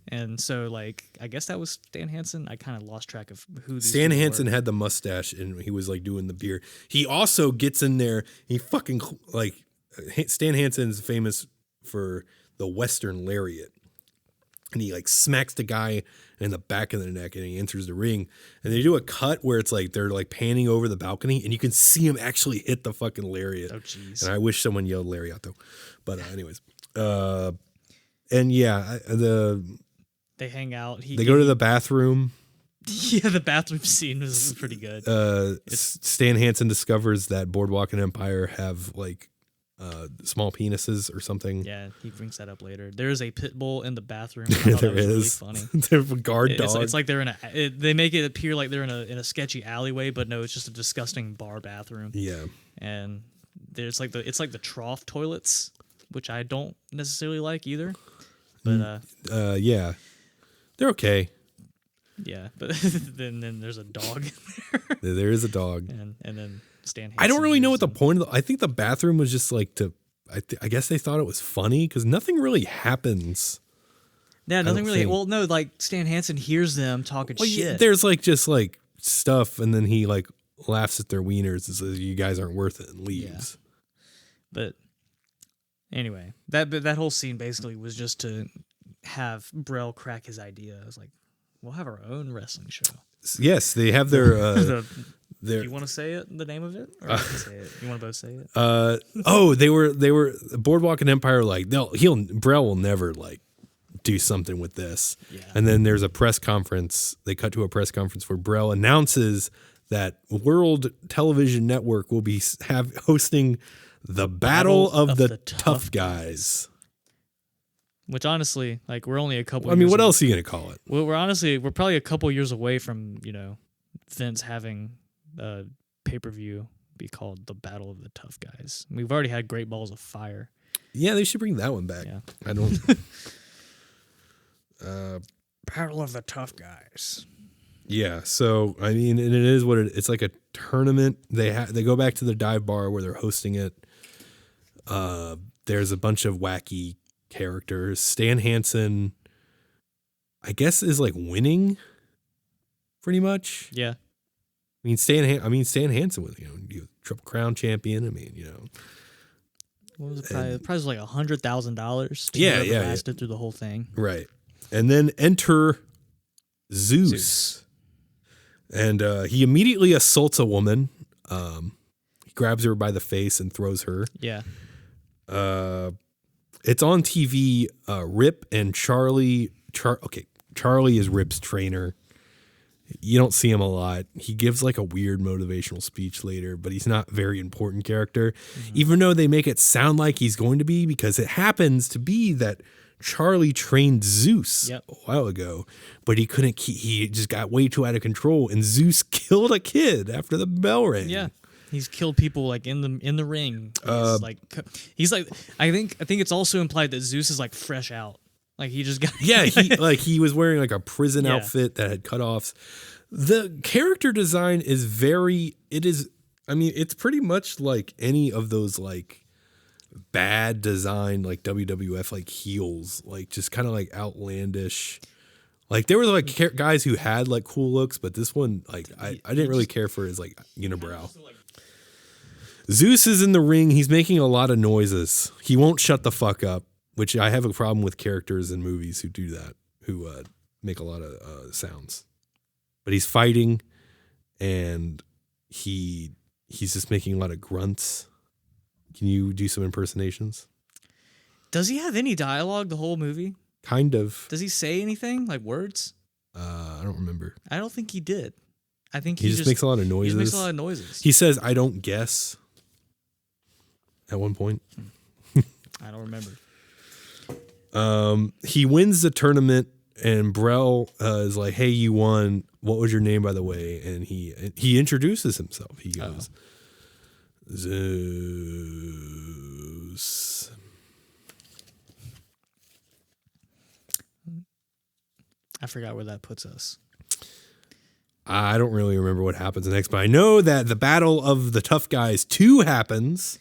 And so, like, I guess that was Stan Hansen. I kind of lost track of who these Stan Hansen had the mustache, and he was like doing the beer. He also gets in there. He fucking like Stan Hansen is famous for the Western lariat. And he like smacks the guy in the back of the neck, and he enters the ring. And they do a cut where it's like they're like panning over the balcony, and you can see him actually hit the fucking lariat. Oh jeez! And I wish someone yelled lariat though. But anyways, and yeah, they hang out. They go to the bathroom. Yeah, the bathroom scene was pretty good. Stan Hansen discovers that Boardwalk and Empire have like small penises or something. Yeah, he brings that up later. There is a pit bull in the bathroom. There is. Really funny. They're a guard dog. It's like they're they make it appear like they're in a sketchy alleyway, but no, it's just a disgusting bar bathroom. Yeah, and it's like the trough toilets, which I don't necessarily like either. But yeah, they're okay. Yeah, but then there's a dog in there. There is a dog, and then Stan Hansen. I don't really know what the point of I think the bathroom was just like I guess they thought it was funny because nothing really happens. Yeah, nothing really. Well, no, like Stan Hansen hears them talking shit. There's like just like stuff, and then he like laughs at their wieners and says, "You guys aren't worth it," and leaves. But anyway, that whole scene basically was just to have Brel crack his idea. It was like, we'll have our own wrestling show. Yes, they have their. Do you want to say it? The name of it, or I can say it? You want to both say it? They were Boardwalk and Empire. Like Brel will never like do something with this. Yeah. And then there's a press conference. They cut to a press conference where Brel announces that World Television Network will be hosting the Battle of the Tough Guys. Which honestly, like, we're only a couple. I mean, what else are you gonna call it? Well, we're probably a couple years away from Vince having a pay-per-view be called the Battle of the Tough Guys. We've already had Great Balls of Fire. Yeah, they should bring that one back. Yeah. I don't. Battle of the Tough Guys. Yeah, so I mean, and it is what it's like a tournament. They go back to the dive bar where they're hosting it. There's a bunch of wacky characters. Stan Hansen, I guess, is like winning, pretty much. Yeah. I mean, Stan Hansen was Triple Crown champion. I mean, What was the prize? The prize was like $100,000. Yeah. Lasted through the whole thing. Right. And then enter Zeus. And he immediately assaults a woman. He grabs her by the face and throws her. Yeah. It's on TV. Rip and Charlie. Charlie is Rip's trainer. You don't see him a lot. He gives like a weird motivational speech later, but he's not a very important character, even though they make it sound like he's going to be, because it happens to be that Charlie trained Zeus a while ago, but he couldn't he just got way too out of control, and Zeus killed a kid after the bell rang. Yeah. He's killed people like in the ring. He's like I think it's also implied that Zeus is like fresh out. Like he just got he was wearing like a prison outfit that had cutoffs. The character design is it's pretty much like any of those like bad design like WWF like heels, like just kind of like outlandish. Like there were like guys who had like cool looks, but this one like I didn't really care for his like unibrow. Zeus is in the ring. He's making a lot of noises. He won't shut the fuck up, which I have a problem with characters in movies who do that, who make a lot of sounds. But he's fighting, and he's just making a lot of grunts. Can you do some impersonations? Does he have any dialogue the whole movie? Kind of. Does he say anything, like words? I don't remember. I don't think he did. I think he just makes a lot of noises. He makes a lot of noises. He says, "I don't guess," at one point. I don't remember. He wins the tournament, and Brel is like, "Hey, you won. What was your name, by the way?" And he introduces himself. He goes, Zeus. I forgot where that puts us. I don't really remember what happens next, but I know that the Battle of the Tough Guys 2 happens,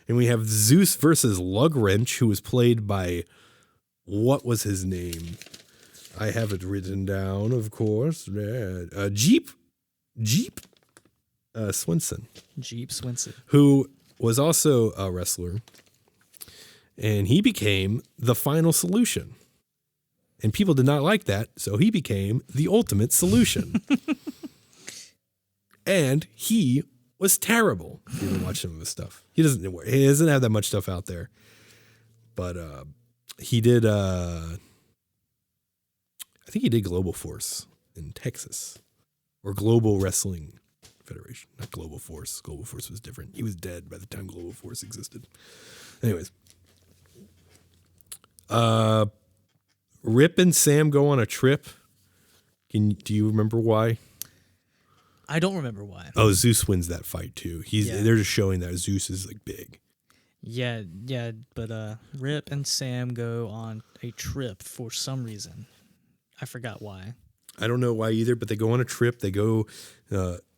and we have Zeus versus Lugwrench, who was played by, what was his name? I have it written down, of course. Jeep Swenson. Jeep Swenson. Who was also a wrestler, and he became the Final Solution. And people did not like that, so he became the Ultimate Solution. And he was terrible. If you ever watch some of his stuff, he doesn't have that much stuff out there. But he did. I think he did Global Force in Texas, or Global Wrestling Federation, not Global Force. Global Force was different. He was dead by the time Global Force existed. Anyways, Rip and Sam go on a trip. Do you remember why? I don't remember why. Oh, Zeus wins that fight too. They're just showing that Zeus is like big. Yeah, but Rip and Sam go on a trip for some reason. I forgot why. I don't know why either, but they go on a trip. They go,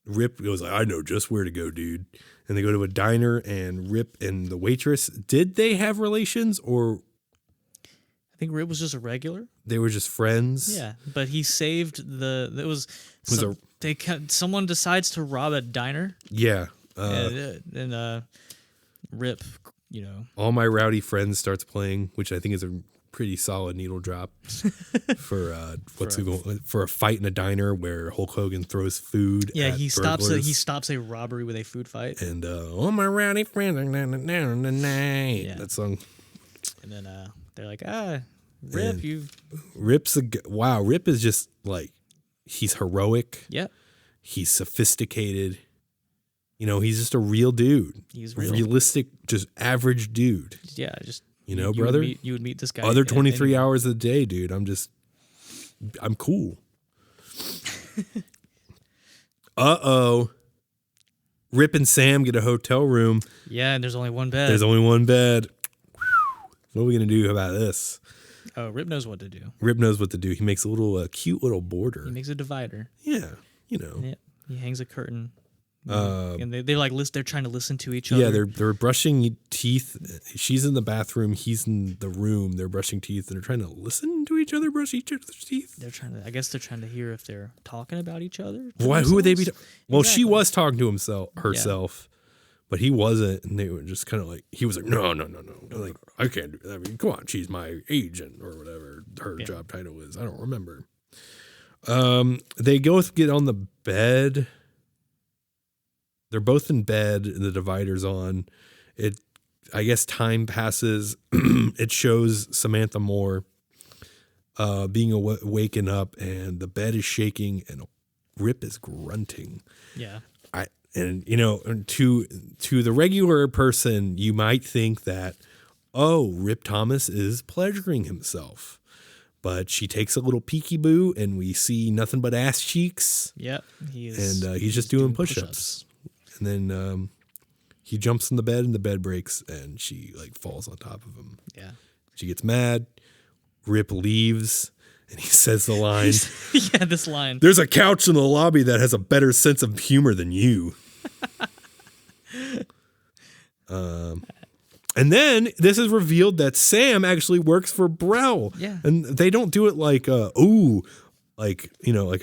Rip goes like, "I know just where to go, dude." And they go to a diner, and Rip and the waitress, did they have relations, or? I think Rip was just a regular. They were just friends. Yeah, but he saved it was someone decides to rob a diner. Yeah. And Rip, All My Rowdy Friends starts playing, which I think is a pretty solid needle drop for for a fight in a diner where Hulk Hogan throws food. Yeah, at he burglars. stops a robbery with a food fight. And all my rowdy friends, that song. And then they're like, Rip, Rip's wow. Rip is just like, he's heroic. Yep. He's sophisticated. He's just a real dude. He's real. Realistic, just average dude. Yeah, just brother. You would meet this guy. Other 23 hours a day, dude. I'm cool. Rip and Sam get a hotel room. Yeah, and there's only one bed. What are we gonna do about this? Oh, Rip knows what to do. Rip knows what to do. He makes a little cute little border. He makes a divider. Yeah, Yeah, he hangs a curtain. And they're trying to listen to each other. Yeah, they're brushing teeth. She's in the bathroom. He's in the room. They're brushing teeth, and they're trying to listen to each other brush each other's teeth. I guess they're trying to hear if they're talking about each other. Why? Who would they be? Well, Exactly. she was talking to herself, but he wasn't, and they were just kind of like, he was like, no. Like, I can't do that. I mean, come on, she's my agent or whatever her job title is. I don't remember. They go get on the bed. They're both in bed and the divider's on. I guess time passes. It shows Samantha Moore being waken up, and the bed is shaking and Rip is grunting. Yeah. To the regular person, you might think that, Rip Thomas is pleasuring himself. But she takes a little peekaboo and we see nothing but ass cheeks. Yep. He's just doing push-ups. And then he jumps in the bed and the bed breaks and she falls on top of him. Yeah. She gets mad. Rip leaves and he says the line. Yeah, this line. There's a couch in the lobby that has a better sense of humor than you. And then this is revealed that Sam actually works for Brel. Yeah. And they don't do it like a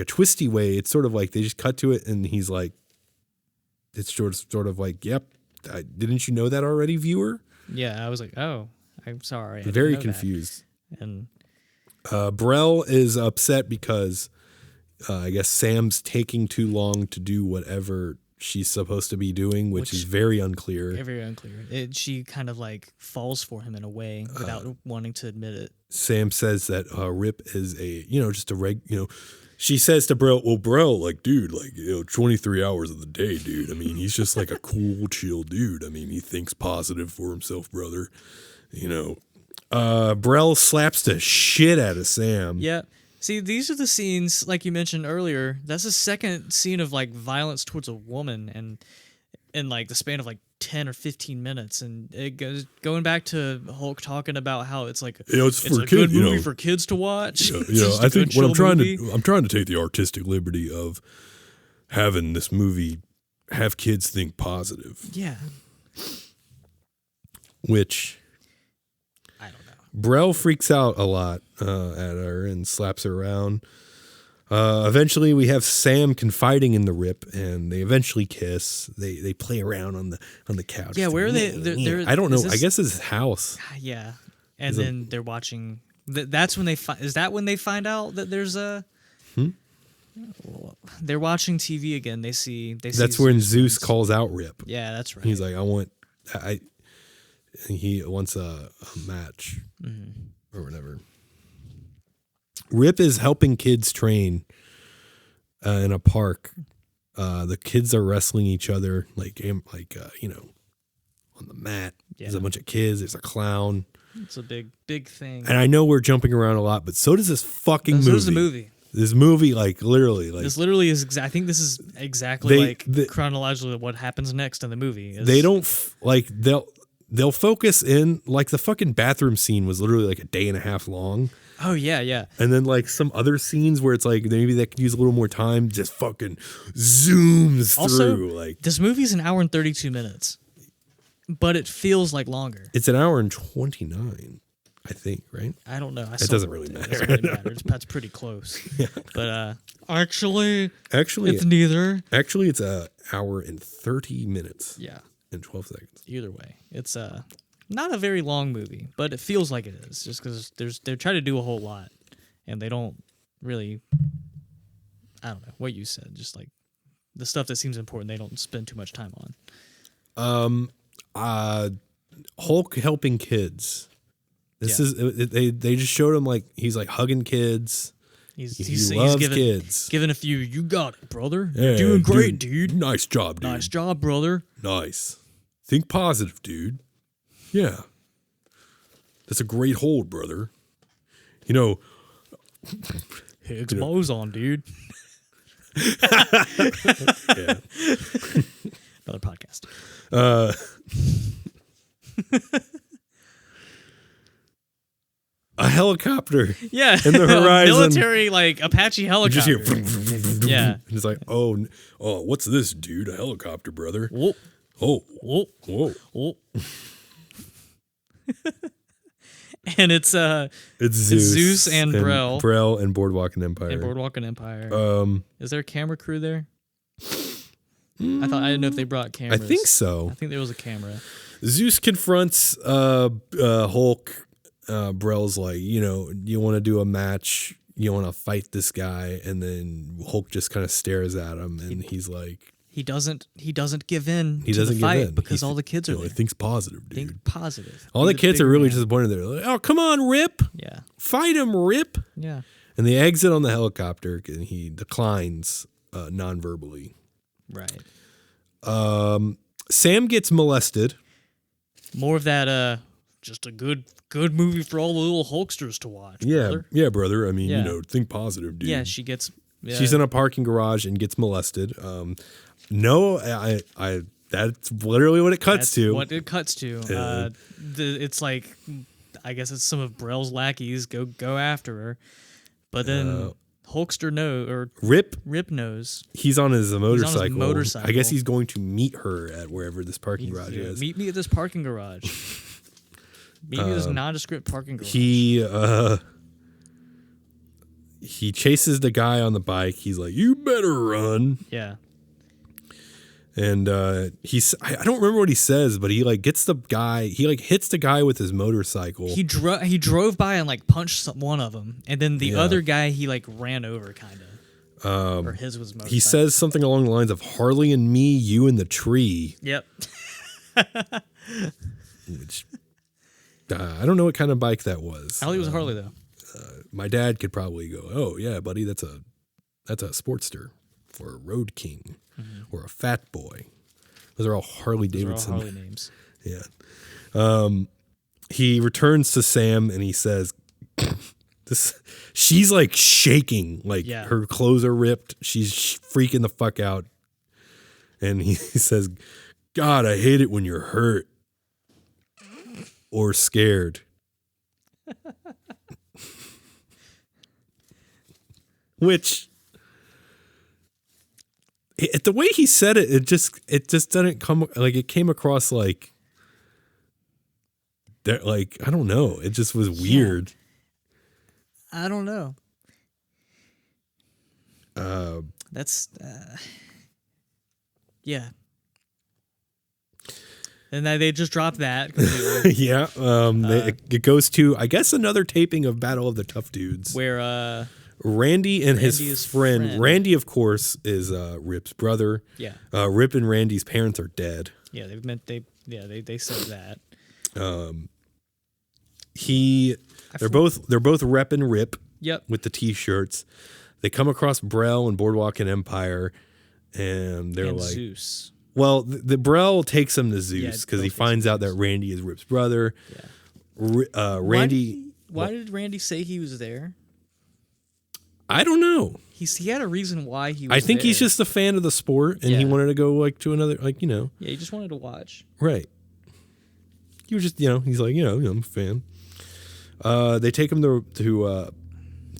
twisty way. It's sort of like they just cut to it and he's like, it's sort of like, yep. Didn't you know that already, viewer? Yeah, I was like, oh, I'm sorry. I Very didn't know confused. that. And Brel is upset because I guess Sam's taking too long to do whatever she's supposed to be doing, which is very unclear. Very unclear. She kind of falls for him in a way without wanting to admit it. Sam says that Rip is she says to Brel, well, Brel, dude, 23 hours of the day, dude. I mean, he's just a cool, chill dude. I mean, he thinks positive for himself, brother. Brel slaps the shit out of Sam. Yeah. See, these are the scenes, like you mentioned earlier. That's the second scene of violence towards a woman, and in the span of 10 or 15 minutes, and it goes going back to Hulk talking about how it's it's for a good movie for kids to watch. I think what I'm trying to take the artistic liberty of having this movie have kids think positive. Yeah. Which I don't know. Brel freaks out a lot at her and slaps her around. Eventually, we have Sam confiding in the Rip, and they eventually kiss. They play around on the couch. Yeah, where are they? They're, I don't know. I guess it's his house. Yeah, and then they're watching. That's when they is that when they find out that there's a. They're watching TV again. They see. That's when Zeus calls out Rip. Yeah, that's right. He's like, he wants a match or whatever. Rip is helping kids train in a park. The kids are wrestling each other on the mat. Yeah. There's a bunch of kids. There's a clown. It's a big thing. And I know we're jumping around a lot, but so does this fucking movie. So does the movie. This movie, literally, this literally is. I think this is exactly chronologically what happens next in the movie. They don't they'll focus in the fucking bathroom scene was literally a day and a half long. Oh yeah. And then some other scenes where it's maybe they could use a little more time, just fucking zooms through. This movie's an hour and 32 minutes, but it feels longer. It's an hour and 29. I think, right? I don't know. It doesn't really matter. It doesn't really matter. That's pretty close. Yeah. But actually, it's neither. Actually, it's an hour and 30 minutes. Yeah. And 12 seconds. Either way, it's not a very long movie, but it feels like it is, just because they're trying to do a whole lot, and they don't really. I don't know what you said. Just like the stuff that seems important, they don't spend too much time on. Hulk helping kids. This is they just showed him like he's like hugging kids. He loves kids. Giving a few. You got it, brother. Yeah, You're doing great, dude. Nice job, dude. Nice job, brother. Nice. Think positive, dude. Yeah. That's a great hold, brother. You know. Higgs boson, dude. Yeah. Another podcast. A helicopter. Yeah. In the horizon. Military, like, Apache helicopter. You just hear. Yeah. And it's like, oh, what's this, dude? A helicopter, brother. Whoa. Oh. Whoa. Whoa. Whoa. And it's Zeus and Brel. Brel and Boardwalk and Empire. Is there a camera crew there? I didn't know if they brought cameras. I think so. I think there was a camera. Zeus confronts Hulk. Brel's like, you want to do a match, you want to fight this guy, and then Hulk just kind of stares at him, and he's like, he doesn't give in. He doesn't the fight give in because all the kids are there. He thinks positive, dude. Think positive. All the kids are really disappointed. They're like, oh, come on, Rip. Yeah. Fight him, Rip. Yeah. And they exit on the helicopter, and he declines non-verbally. Right. Sam gets molested. More of that. Just a good movie for all the little Hulksters to watch. Yeah, brother. Yeah, brother. I mean, think positive, dude. Yeah, she gets. Yeah. She's in a parking garage and gets molested. No, I. That's literally what it cuts to. What it cuts to. It's like, I guess it's some of Brel's lackeys go after her, but then Hulkster Rip knows. He's on his motorcycle. Motorcycle. I guess he's going to meet her at wherever this parking garage is. Meet me at this parking garage. Meet me at this nondescript parking garage. He chases the guy on the bike. He's like, "You better run." Yeah. And I don't remember what he says, but he like gets the guy. He like hits the guy with his motorcycle. He drove by and like punched one of them, and then the other guy he like ran over kind of. Or his was motorcycle. He says something along the lines of "Harley and me, you and the tree." Yep. Which I don't know what kind of bike that was. I think it was a Harley though. My dad could probably go, "Oh yeah, buddy, that's a Sportster or a Road King or a Fat Boy." Those are all Harley Davidson Harley names. Yeah. He returns to Sam and he says, she's like shaking, like her clothes are ripped. She's freaking the fuck out. And he says, "God, I hate it when you're hurt or scared." Which, the way he said it, it just didn't come like it came across like that. Like, I don't know, it just was weird. I don't know. That's yeah. And they just dropped that completely. Yeah. It goes to, I guess, another taping of Battle of the Tough Dudes, where Randy and his friend. Randy, of course, is Rip's brother. Yeah. Rip and Randy's parents are dead. Yeah, they said that. They're both repping Rip. Yep. With the t-shirts. They come across Brel and Boardwalk and Empire, and they're like Zeus. Well, the Brel takes him to Zeus because he finds out that Randy is Rip's brother. Yeah. Randy. Why did Randy say he was there? I don't know. He had a reason why he was I think there. he's just a fan of the sport, and he wanted to go like to another, like, Yeah, he just wanted to watch. Right. He was just, he's like, I'm a fan. They take him to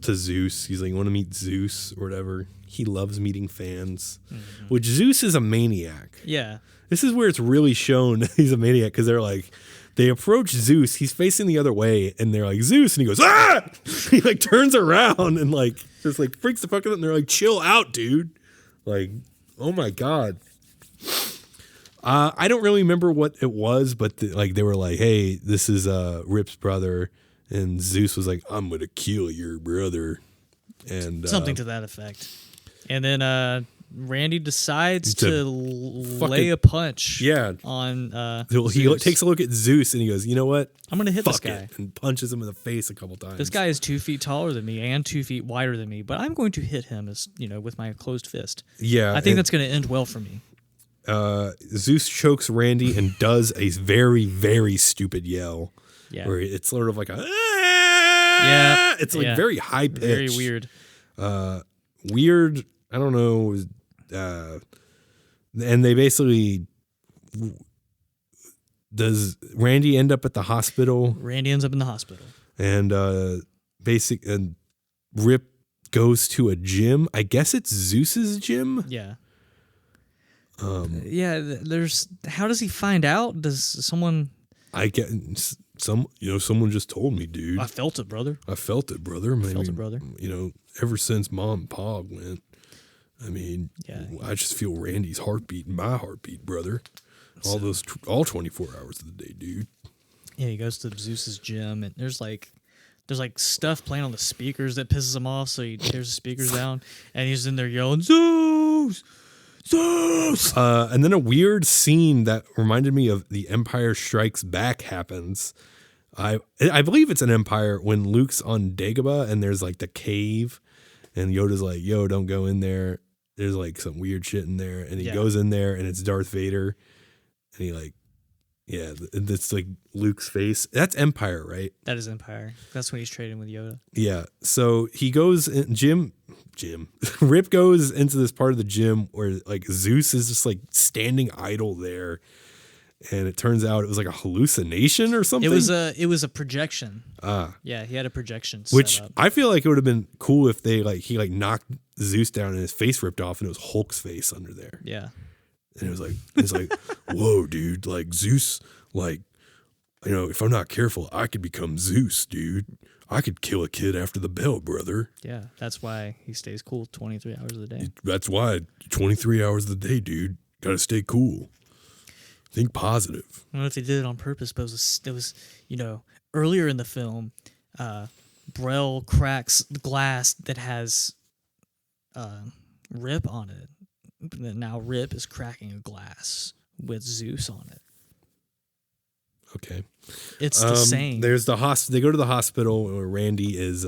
Zeus. He's like, "You want to meet Zeus or whatever?" He loves meeting fans, which Zeus is a maniac. Yeah. This is where it's really shown he's a maniac because they're like, they approach Zeus. He's facing the other way, and they're like, Zeus, and he goes, ah! He like turns around and like just like freaks the fuck out, and they're like, chill out, dude. Like, oh my god. I don't really remember what it was, but they were like, hey, this is Rip's brother, and Zeus was like, I'm gonna kill your brother, and something to that effect. And then Randy decides to lay a punch. Yeah. On he takes a look at Zeus and he goes, you know what? I'm gonna hit this guy, and punches him in the face a couple times. This guy is 2 feet taller than me and 2 feet wider than me, but I'm going to hit him with my closed fist. Yeah, I think that's going to end well for me. Zeus chokes Randy and does a very, very stupid yell. Yeah. Where it's sort of like a yeah. It's like very high pitched. Very weird. Weird. I don't know. And they basically, does Randy end up at the hospital? Randy ends up in the hospital. And and Rip goes to a gym. I guess it's Zeus's gym. Yeah. There's. How does he find out? Does someone? I get someone just told me, dude. I felt it, brother. Maybe, ever since Mom and Pa went, I mean, I just feel Randy's heartbeat and my heartbeat, brother. All 24 hours of the day, dude. Yeah, he goes to Zeus's gym, and there's like stuff playing on the speakers that pisses him off, so he tears the speakers down, and he's in there yelling, Zeus! Zeus! And then a weird scene that reminded me of The Empire Strikes Back happens. I believe it's an Empire when Luke's on Dagobah and there's like the cave, and Yoda's like, yo, don't go in there. There's like some weird shit in there. And he goes in there and it's Darth Vader. And he like, it's like Luke's face. That's Empire, right? That is Empire. That's when he's trading with Yoda. Yeah. So he goes in, Rip goes into this part of the gym where like Zeus is just like standing idle there. And it turns out it was like a hallucination or something. It was a projection. Yeah, he had a projection which set up. I feel like it would have been cool if he knocked Zeus down and his face ripped off and it was Hulk's face under there. Yeah. And it's like, whoa, dude, like Zeus, like, if I'm not careful, I could become Zeus, dude. I could kill a kid after the bell, brother. Yeah, that's why he stays cool 23 hours a day. That's why 23 hours a day, dude. Got to stay cool. Think positive. I don't know if they did it on purpose, but it was earlier in the film, Brell cracks the glass that has Rip on it. But now Rip is cracking a glass with Zeus on it. Okay. It's the same. There's the they go to the hospital where Randy is.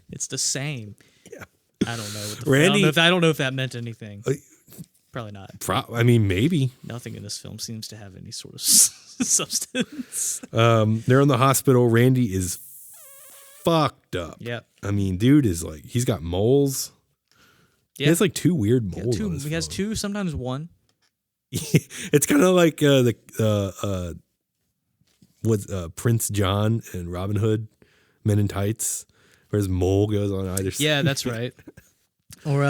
It's the same. Yeah. I don't know. Randy. I don't know if that meant anything. Probably not. Maybe. Nothing in this film seems to have any sort of substance. They're in the hospital. Randy is fucked up. Yep. I mean, dude is like, he's got moles. Yeah. He has like 2 weird moles. He has 2, sometimes 1. It's kind of like Prince John and Robin Hood, Men in Tights, where his mole goes on either side. Yeah, that's right. Or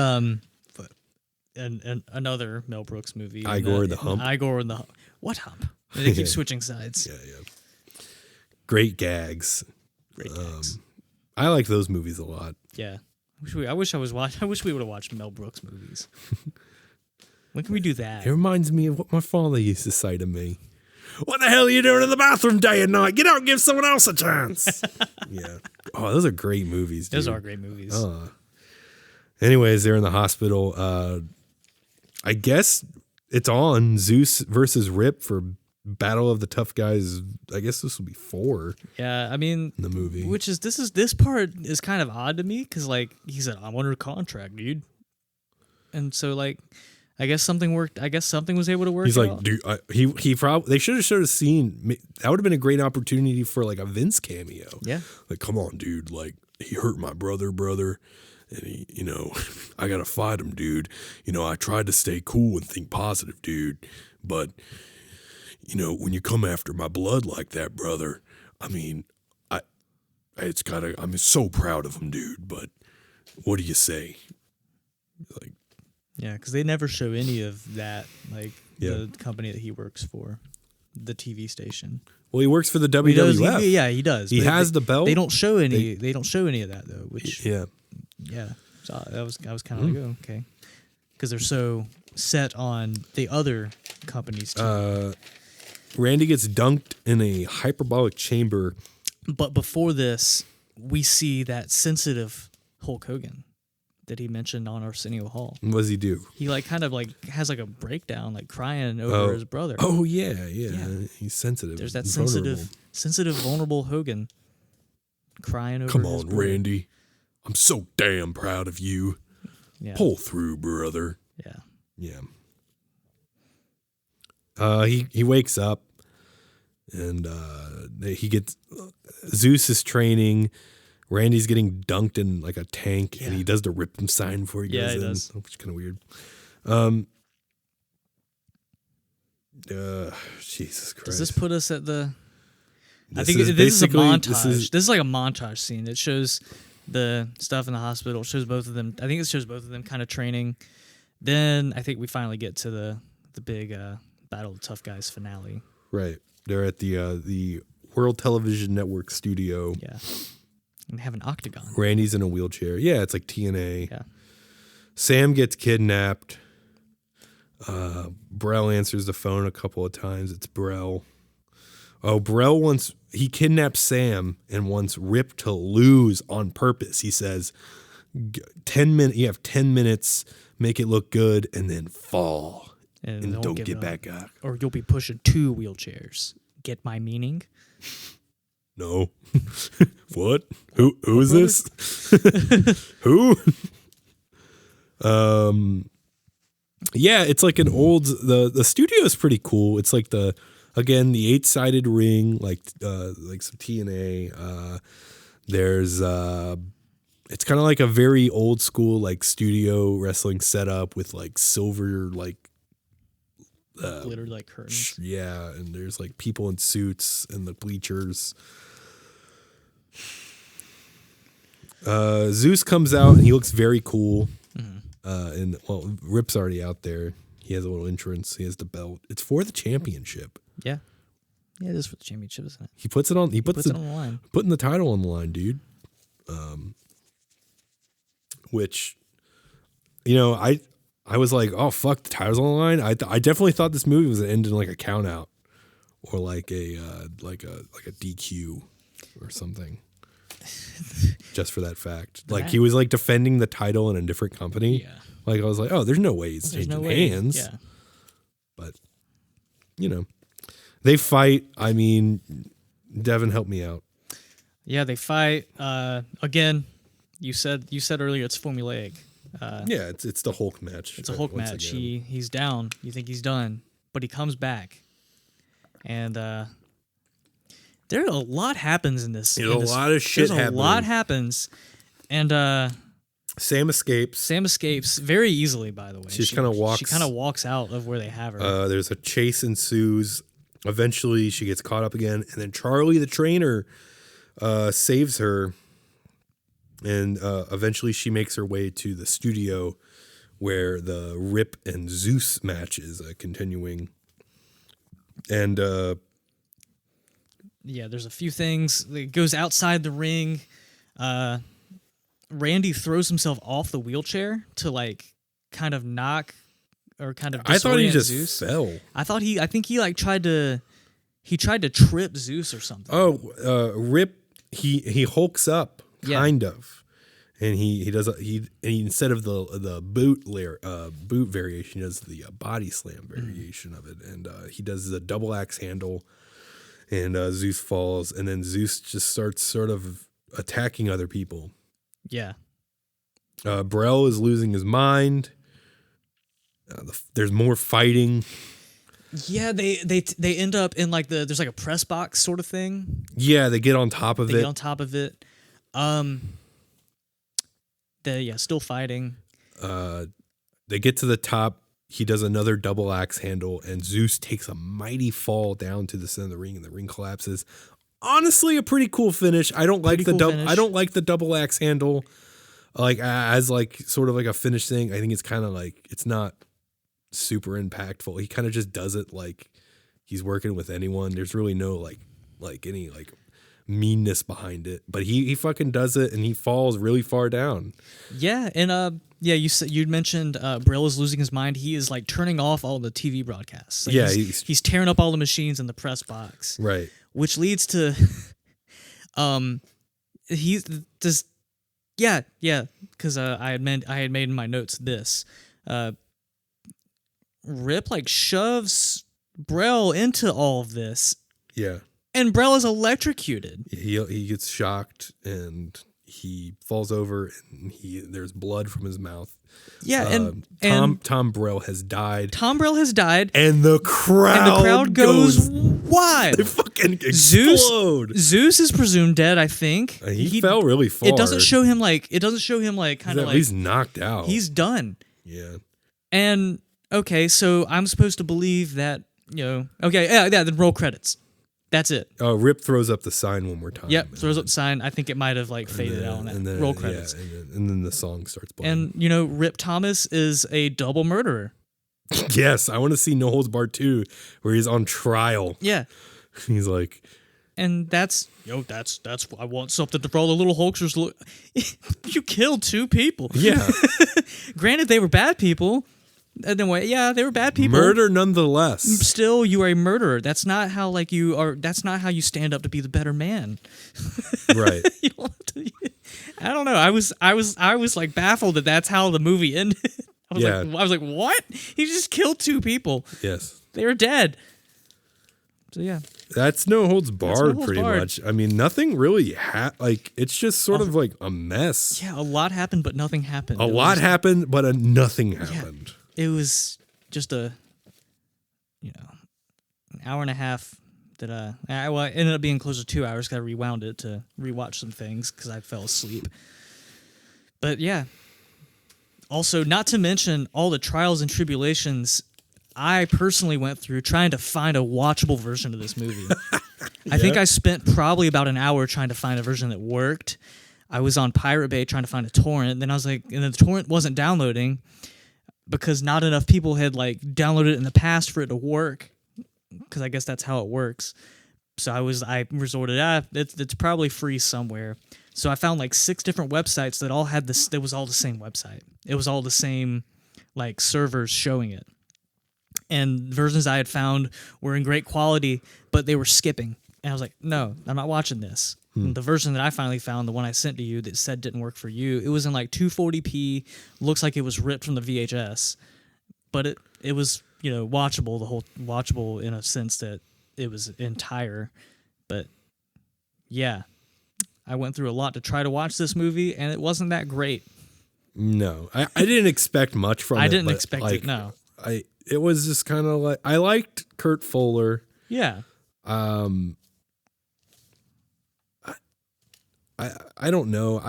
and another Mel Brooks movie, Igor and the Hump. Igor and the Hump. What hump? They keep switching sides. Yeah. Great gags. I like those movies a lot. Yeah. I wish we would have watched Mel Brooks movies. When can we do that? It reminds me of what my father used to say to me. What the hell are you doing in the bathroom day and night? Get out and give someone else a chance. Yeah. Oh, those are great movies, dude. Those are great movies. Anyways, they're in the hospital. I guess it's on Zeus versus Rip for Battle of the Tough Guys. I guess this will be 4. Yeah, I mean, in the movie. This part is kind of odd to me because like he said, I'm under contract, dude. And so like, I guess something worked. I guess something was able to work. He's like, out. dude, he probably they should have seen that would have been a great opportunity for like a Vince cameo. Yeah, like come on, dude, like he hurt my brother, and he, I gotta fight him, dude. I tried to stay cool and think positive, dude, but when you come after my blood like that, brother, I mean, I'm so proud of him, dude. But what do you say? Like. Yeah, because they never show any of that, like the company that he works for. the TV station. Well, he works for the WWF. He does. He has the belt. They don't show any. They don't show any of that though. Which yeah. So I was kind of like, oh, okay, because they're so set on the other companies too. Randy gets dunked in a hyperbolic chamber. But before this, we see that sensitive Hulk Hogan that he mentioned on Arsenio Hall. What does he do? He kind of has a breakdown, crying over his brother. Oh yeah. He's sensitive. There's that vulnerable. sensitive, vulnerable Hogan crying over. Come his on, brother. Randy. I'm so damn proud of you. Yeah. Pull through, brother. Yeah. He wakes up and he gets Zeus is training. Randy's getting dunked in like a tank, and he does the rip him sign before he goes in, does. which is kind of weird. Jesus Christ! Does this put us at the? I think is this is a basically- montage. this is- This is like a montage scene. It shows the stuff in the hospital. It shows both of them. I think it shows both of them kind of training. Then I think we finally get to the big Battle of the Tough Guys finale. Right. They're at the World Television Network studio. Yeah. And they have an octagon. Randy's in a wheelchair. Yeah, it's like TNA. Yeah. Sam gets kidnapped. Brell answers the phone a couple of times. It's Brell. Oh, Brell he kidnaps Sam and wants Rip to lose on purpose. He says, 10 minutes, you have 10 minutes, make it look good, and then fall. And don't get back up. Or you'll be pushing 2 wheelchairs. Get my meaning? No. What? Who is this? Who? Yeah, it's like an old the studio is pretty cool. It's like the 8-sided ring, like some TNA. There's it's kind of like a very old school like studio wrestling setup with like silver like Glittered like curtains. yeah, and there's like people in suits in the bleachers. Zeus comes out and he looks very cool. And Rip's already out there. He has a little entrance. He has the belt. It's for the championship. Yeah. Yeah, it is for the championship, isn't it? He puts it on. He puts it on the line. Putting the title on the line, dude. Which, I was like, oh fuck, the title's on the line. I definitely thought this movie was gonna end in like a count out or like a DQ or something. Just for that fact, like he was like defending the title in a different company. Yeah. Like I was like, oh, there's no way he's changing hands. Yeah. But they fight. I mean, Devin, help me out. Yeah, they fight. Again, you said earlier it's formulaic. Yeah, it's the Hulk match. It's a Hulk match. Again. He's down. You think he's done, but he comes back, and there a lot happens in this. A lot of shit happens. A lot happens, and Sam escapes. Sam escapes very easily. By the way, She kind of walks. She kind of walks out of where they have her. There's a chase ensues. Eventually, she gets caught up again, and then Charlie, the trainer, saves her. And eventually she makes her way to the studio where the Rip and Zeus match is continuing. And yeah, there's a few things. It goes outside the ring. Randy throws himself off the wheelchair to like kind of knock or kind of disorient I thought he just Zeus. fell. I think he like tried to trip Zeus or something. Oh, Rip he hulks up. Kind of, and he instead of the boot variation, he does the body slam variation of it, and he does the double axe handle, and Zeus falls, and then Zeus just starts sort of attacking other people. Yeah, Brell is losing his mind. There's more fighting. Yeah, they end up in like there's like a press box sort of thing. Yeah, they get on top of it. Get on top of it. Still fighting. They get to the top. He does another double axe handle, and Zeus takes a mighty fall down to the center of the ring, and the ring collapses. Honestly, a pretty cool finish. I don't like the double axe handle, like as like sort of like a finish thing. I think it's kind of like it's not super impactful. He kind of just does it like he's working with anyone. There's really no like any like meanness behind it, but he fucking does it, and he falls really far down. Yeah, and you mentioned Brill is losing his mind. He is like turning off all the TV broadcasts. Like, he's tearing up all the machines in the press box. Right. Which leads to he's just because I had made in my notes this Rip like shoves Brell into all of this. Yeah. And Brell is electrocuted. He gets shocked and he falls over, and there's blood from his mouth. Yeah, Tom Brell has died. Tom Brell has died, and the crowd goes wild. They fucking explode. Zeus is presumed dead, I think. He fell really far. It doesn't show him like kind of like he's knocked out. He's done. Yeah. And okay, so I'm supposed to believe that, then roll credits. That's it. Oh, Rip throws up the sign one more time. Yep, throws up the sign. I think it might have like faded out on that. And then, roll credits. Yeah, and then the song starts playing. And Rip Thomas is a double murderer. Yes, I want to see No Holds Barred 2, where he's on trial. Yeah. He's like, and that's I want something for all the little Hulksters. You killed 2 people. Yeah. Granted, they were bad people. And then they were bad people. Murder nonetheless. Still, you are a murderer. That's not how you are. That's not how you stand up to be the better man. Right. I don't know. I was like baffled that that's how the movie ended. I was like, what? He just killed 2 people. Yes. They were dead. So yeah. That's No Holds Barred, pretty much. I mean, nothing really it's just sort of like a mess. Yeah, a lot happened, but nothing happened. A lot happened, but nothing happened. Yeah. It was just an hour and a half that it ended up being close to 2 hours because I rewound it to rewatch some things because I fell asleep. But yeah. Also, not to mention all the trials and tribulations I personally went through trying to find a watchable version of this movie. I think I spent probably about an hour trying to find a version that worked. I was on Pirate Bay trying to find a torrent. Then I was like, and the torrent wasn't downloading because not enough people had like downloaded it in the past for it to work. Because I guess that's how it works. So I resorted, it's probably free somewhere. So I found like 6 different websites that all had this. It was all the same website. It was all the same like servers showing it. And versions I had found were in great quality, but they were skipping. And I was like, no, I'm not watching this. The version that I finally found, the one I sent to you that said didn't work for you, it was in like 240p. Looks like it was ripped from the VHS. But it was, watchable in a sense that it was entire. But yeah, I went through a lot to try to watch this movie, and it wasn't that great. No, I didn't expect much from it. I didn't expect it, no. It was just kind of like, I liked Kurt Fuller. Yeah. I don't know.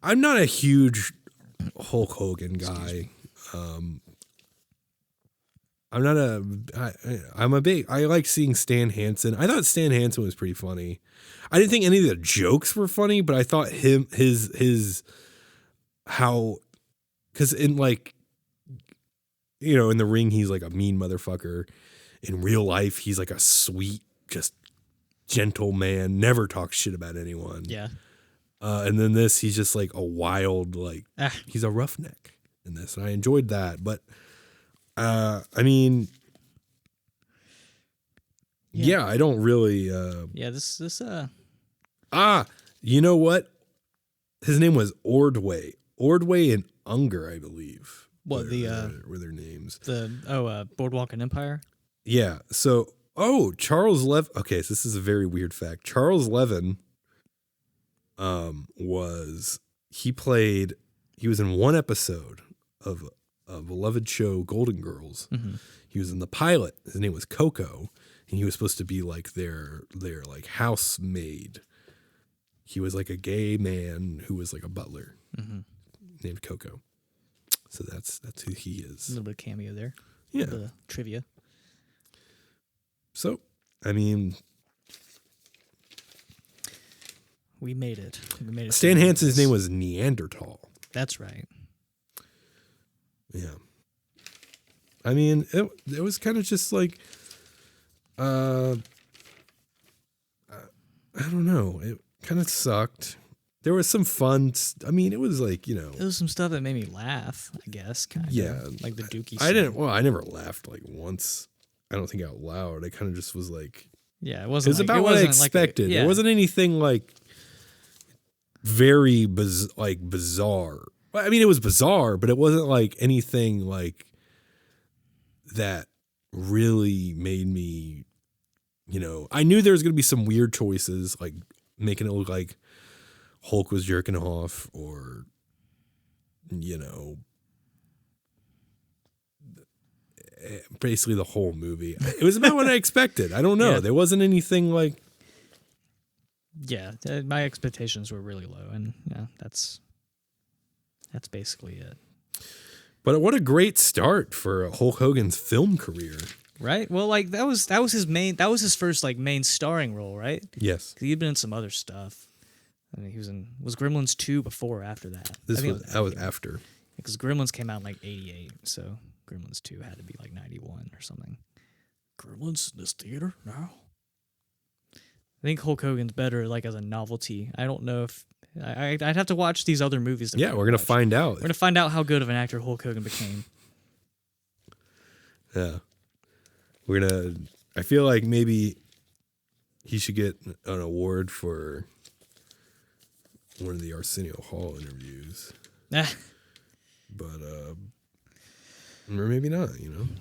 I'm not a huge Hulk Hogan guy. I like seeing Stan Hansen. I thought Stan Hansen was pretty funny. I didn't think any of the jokes were funny, but I thought because in like, in the ring, he's like a mean motherfucker. In real life, he's like a sweet, just gentle man, never talks shit about anyone. Yeah. And then he's just like a wild, he's a roughneck in this. And I enjoyed that. But, I mean, I don't really. You know what? His name was Ordway. Ordway and Unger, I believe. What were their names? Boardwalk and Empire. Yeah. So, Charles Levin. Okay, so this is a very weird fact. Charles Levin, was in one episode of a beloved show, Golden Girls. Mm-hmm. He was in the pilot. His name was Coco, and he was supposed to be like their like housemaid. He was like a gay man who was like a butler, named Coco. So that's who he is. A little bit of cameo there. Yeah. A little bit of trivia. So, I mean, we made it. Stan Hansen's name was Neanderthal. That's right. Yeah. I mean, it was kind of just like, I don't know. It kind of sucked. There was some fun. I mean, it was like, There was some stuff that made me laugh, I guess. Kind of. Yeah. Like the Dookie I scene. didn't. Well, I never laughed like once. I don't think out loud. I kind of just was like. Yeah, it It wasn't. was like, about it what I wasn't like expected. yeah. It wasn't anything like very bizarre. Well, I mean, it was bizarre, but it wasn't like anything like that really made me, I knew there was going to be some weird choices, like making it look like Hulk was jerking off or, basically the whole movie. It was about what I expected. I don't know. Yeah. There wasn't anything like. Yeah, my expectations were really low, and yeah, that's basically it. But what a great start for Hulk Hogan's film career. Right? Well, like that was his first like main starring role, right? Yes. 'Cause he'd been in some other stuff. I mean, was Gremlins 2 before or after that? That was after. Because Gremlins came out in like 88, so Gremlins 2 had to be like 91 or something. Gremlins in this theater now? I think Hulk Hogan's better like as a novelty. I don't know if I'd have to watch these other movies. Yeah, we're gonna find out. We're gonna find out how good of an actor Hulk Hogan became. Yeah, I feel like maybe he should get an award for one of the Arsenio Hall interviews. But or maybe not.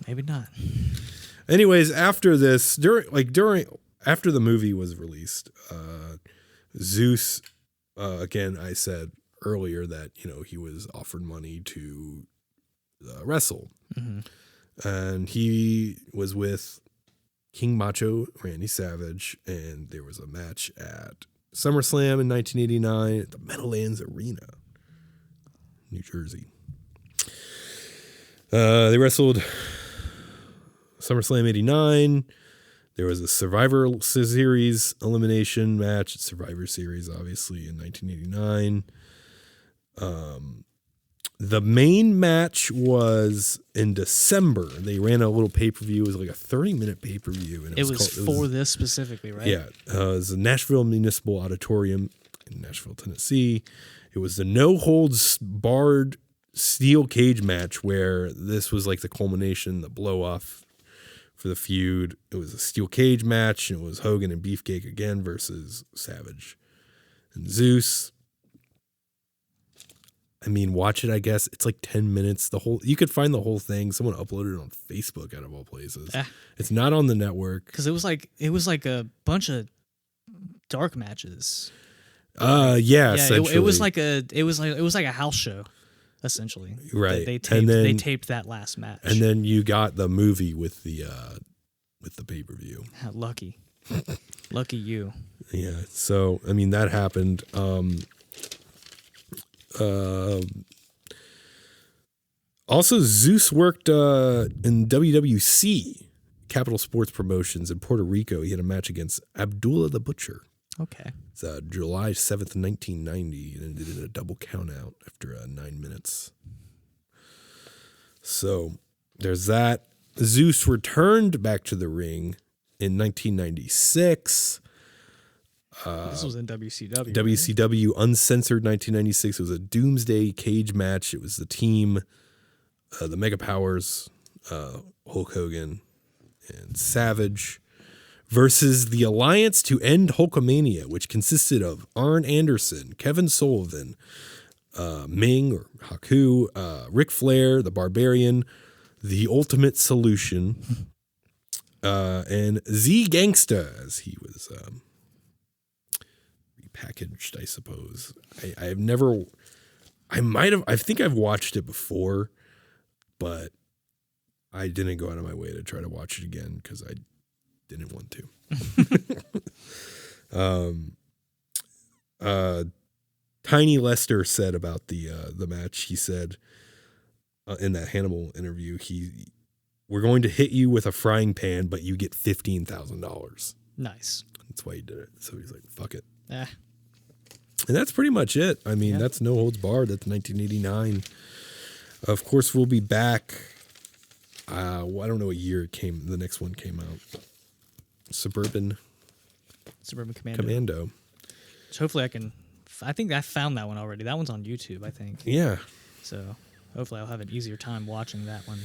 Maybe not. Anyways, after this, after the movie was released, Zeus, again, I said earlier that, he was offered money to wrestle. Mm-hmm. And he was with King Macho, Randy Savage, and there was a match at SummerSlam in 1989 at the Meadowlands Arena, New Jersey. They wrestled SummerSlam 89. There was a Survivor Series elimination match, Survivor Series, obviously, in 1989. The main match was in December. They ran a little pay-per-view. It was like a 30-minute pay-per-view. And It was for this specifically, right? Yeah. It was the Nashville Municipal Auditorium in Nashville, Tennessee. It was the no-holds-barred steel cage match where this was like the culmination, the blow-off for the feud. It was a steel cage match, and it was Hogan and Beefcake again versus Savage and Zeus. I mean, watch it, I guess. It's like 10 minutes. You could find the whole thing. Someone uploaded it on Facebook out of all places. It's not on the network. Because it was like a bunch of dark matches. Yeah, essentially. It was like a house show, essentially. Right. They taped that last match. And then you got the movie with the pay-per-view. Lucky. Lucky you. Yeah. So, I mean, that happened. Also, Zeus worked in WWC, Capital Sports Promotions in Puerto Rico. He had a match against Abdullah the Butcher. Okay. It's July 7th, 1990, and did a double count out after 9 minutes. So there's that. Zeus returned back to the ring in 1996. This was in WCW. WCW Uncensored 1996. It was a Doomsday Cage match. It was the team, the Mega Powers, Hulk Hogan and Savage, versus the Alliance to End Hulkamania, which consisted of Arn Anderson, Kevin Sullivan, Ming or Haku, Ric Flair, the Barbarian, the Ultimate Solution, and Z Gangsta, as he was repackaged, I suppose. I think I've watched it before, but I didn't go out of my way to try to watch it again because I didn't want to. Tiny Lester said about the match. He said in that Hannibal interview, we're going to hit you with a frying pan, but you get $15,000. Nice. That's why he did it. So he's like, fuck it. Ah. And that's pretty much it. I mean, that's No Holds Barred. That's 1989. Of course, we'll be back. I don't know what year the next one came out. Suburban Commando. So hopefully I think I found that one already. That one's on YouTube, I think. Yeah. So hopefully I'll have an easier time watching that one.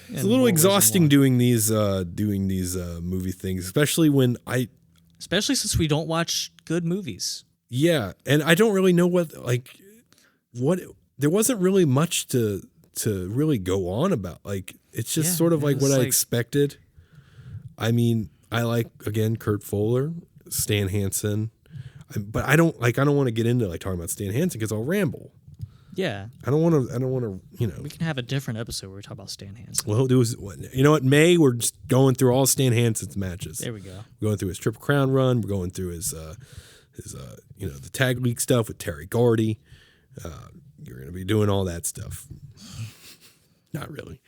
It's a little exhausting doing these movie things, especially since we don't watch good movies. Yeah, and I don't really know what there wasn't really much to really go on about. Like, it's just sort of like what I expected. I mean, I like, again, Kurt Fuller, Stan Hansen, but I don't want to get into like talking about Stan Hansen because I'll ramble. Yeah, I don't want to. We can have a different episode where we talk about Stan Hansen. Well, May we're just going through all Stan Hansen's matches. There we go. We're going through his Triple Crown run. We're going through his the tag league stuff with Terry Gordy. You're going to be doing all that stuff. Not really.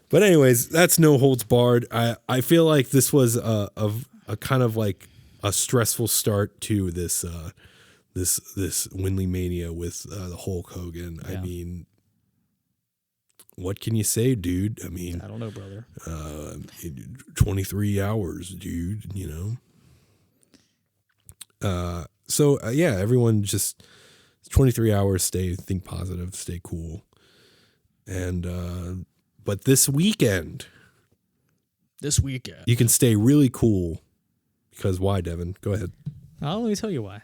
But anyways, that's no holds barred. I feel like this was a kind of like a stressful start to this WindleyMania with the Hulk Hogan. Yeah. I mean, what can you say, dude? I mean, I don't know, brother. 23 hours, dude, everyone just 23 hours, think positive, stay cool. And but this weekend you can stay really cool because why, Devin? Go ahead. Let me tell you why.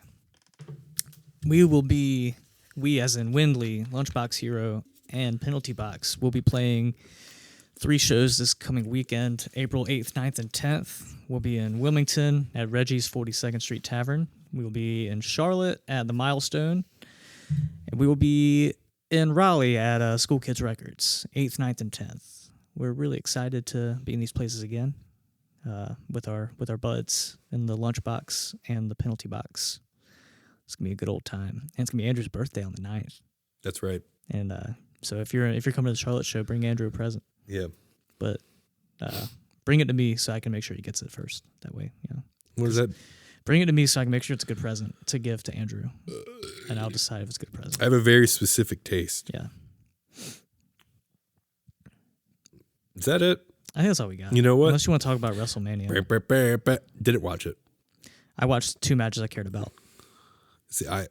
We as in Windley, Lunchbox Hero, and Penalty Box will be playing 3 shows this coming weekend. April 8th, 9th, and 10th. We'll be in Wilmington at Reggie's 42nd Street Tavern. We will be in Charlotte at the Milestone. And we will be in Raleigh at School Kids Records, 8th, 9th, and 10th. We're really excited to be in these places again with our buds in the Lunchbox and the Penalty Box. It's going to be a good old time. And it's going to be Andrew's birthday on the 9th. That's right. And so if you're coming to the Charlotte show, bring Andrew a present. Yeah. But bring it to me so I can make sure he gets it first. That way, What is that? Bring it to me so I can make sure it's a good present to give to Andrew. And I'll decide if it's a good present. I have a very specific taste. Yeah. Is that it? I think that's all we got. You know what? Unless you want to talk about WrestleMania. Didn't watch it. I watched 2 matches I cared about. I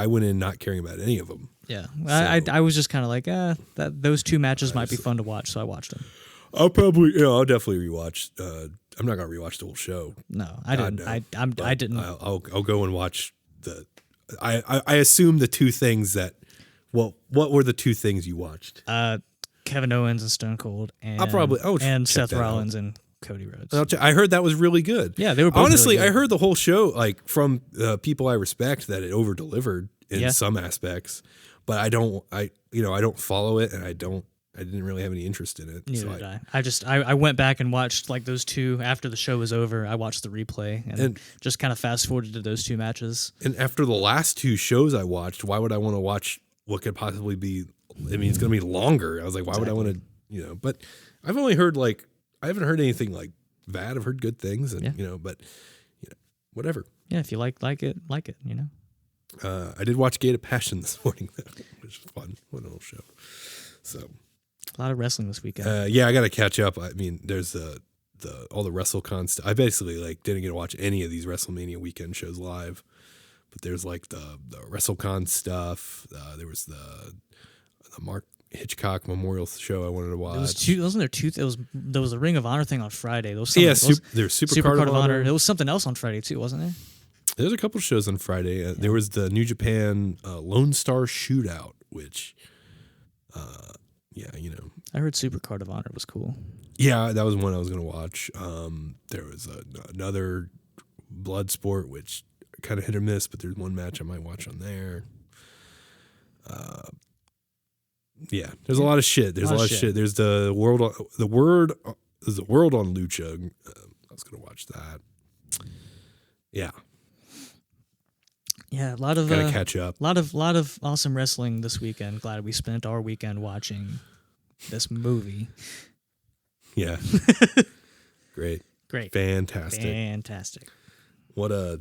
went in not caring about any of them. Yeah. So, I was just kind of like, those 2 matches might be fun to watch, so I watched them. I'll definitely rewatch. I'm not gonna rewatch the whole show. No, I didn't. No. I didn't. I'll go and watch the. I assume the 2 things that. Well, what were the 2 things you watched? Kevin Owens and Stone Cold, and and Seth Rollins and Cody Rhodes. I heard that was really good. Yeah, they were both honestly. really good. I heard the whole show like from people I respect that it over delivered in some aspects, but I don't follow it, and I didn't really have any interest in it. Neither did I. I went back and watched like those 2 after the show was over. I watched the replay and just kind of fast forwarded to those 2 matches. And after the last 2 shows I watched, why would I want to watch what could possibly be? I mean, it's going to be longer. I was like, why would I want to? But I've only heard I haven't heard anything like bad. I've heard good things, and whatever. Yeah, if you like it. I did watch Gate of Passion this morning, which was fun. What a little show. So a lot of wrestling this weekend. I got to catch up. I mean, there's all the WrestleCon stuff. I basically didn't get to watch any of these WrestleMania weekend shows live, but there's the WrestleCon stuff. There was the Mark Hitchcock Memorial Show I wanted to watch. Wasn't there 2? There was a Ring of Honor thing on Friday. There was there's Super Card of Honor. There was something else on Friday too, wasn't there? There's a couple of shows on Friday. There was the New Japan Lone Star Shootout, which, I heard Super Card of Honor was cool. Yeah, that was one I was going to watch. There was another Bloodsport, which kind of hit or miss, but there's one match I might watch on there. There's a lot of shit. There's a lot of shit. There's the World on Lucha. I was going to watch that. Yeah. Yeah, a lot of gotta catch up. A lot of awesome wrestling this weekend. Glad we spent our weekend watching this movie. Yeah. Great. Fantastic. What a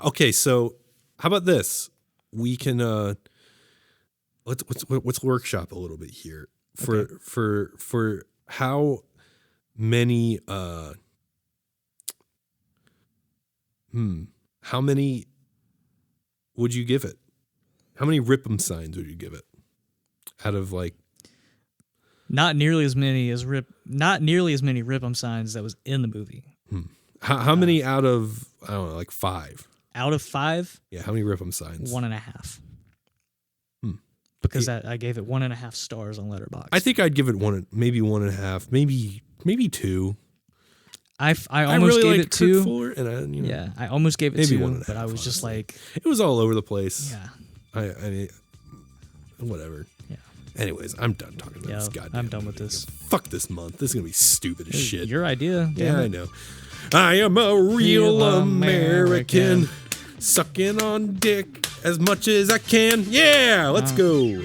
okay, so how about this? We can let's workshop a little bit here for how many How many would you give it? How many rip 'em signs would you give it? Out of like, not nearly as many rip 'em signs that was in the movie. how many out of, I don't know, like 5? Out of 5? Yeah, how many rip 'em signs? 1.5. Because I gave it 1.5 stars on Letterboxd. I think I'd give it 1.5, maybe 2. I almost really gave liked it 2. Fuller, and Yeah, I almost gave it maybe 2, 1.5, but I was just honestly. like, It was all over the place. yeah, I mean, whatever. yeah. Anyways, I'm done talking about Yeah, this goddamn I'm done with movie. this. Fuck this month. This is going to be stupid as shit. Your idea. Yeah, damn I it. know. I am a real Real American. American. Sucking on dick as much as I can. Yeah, let's go.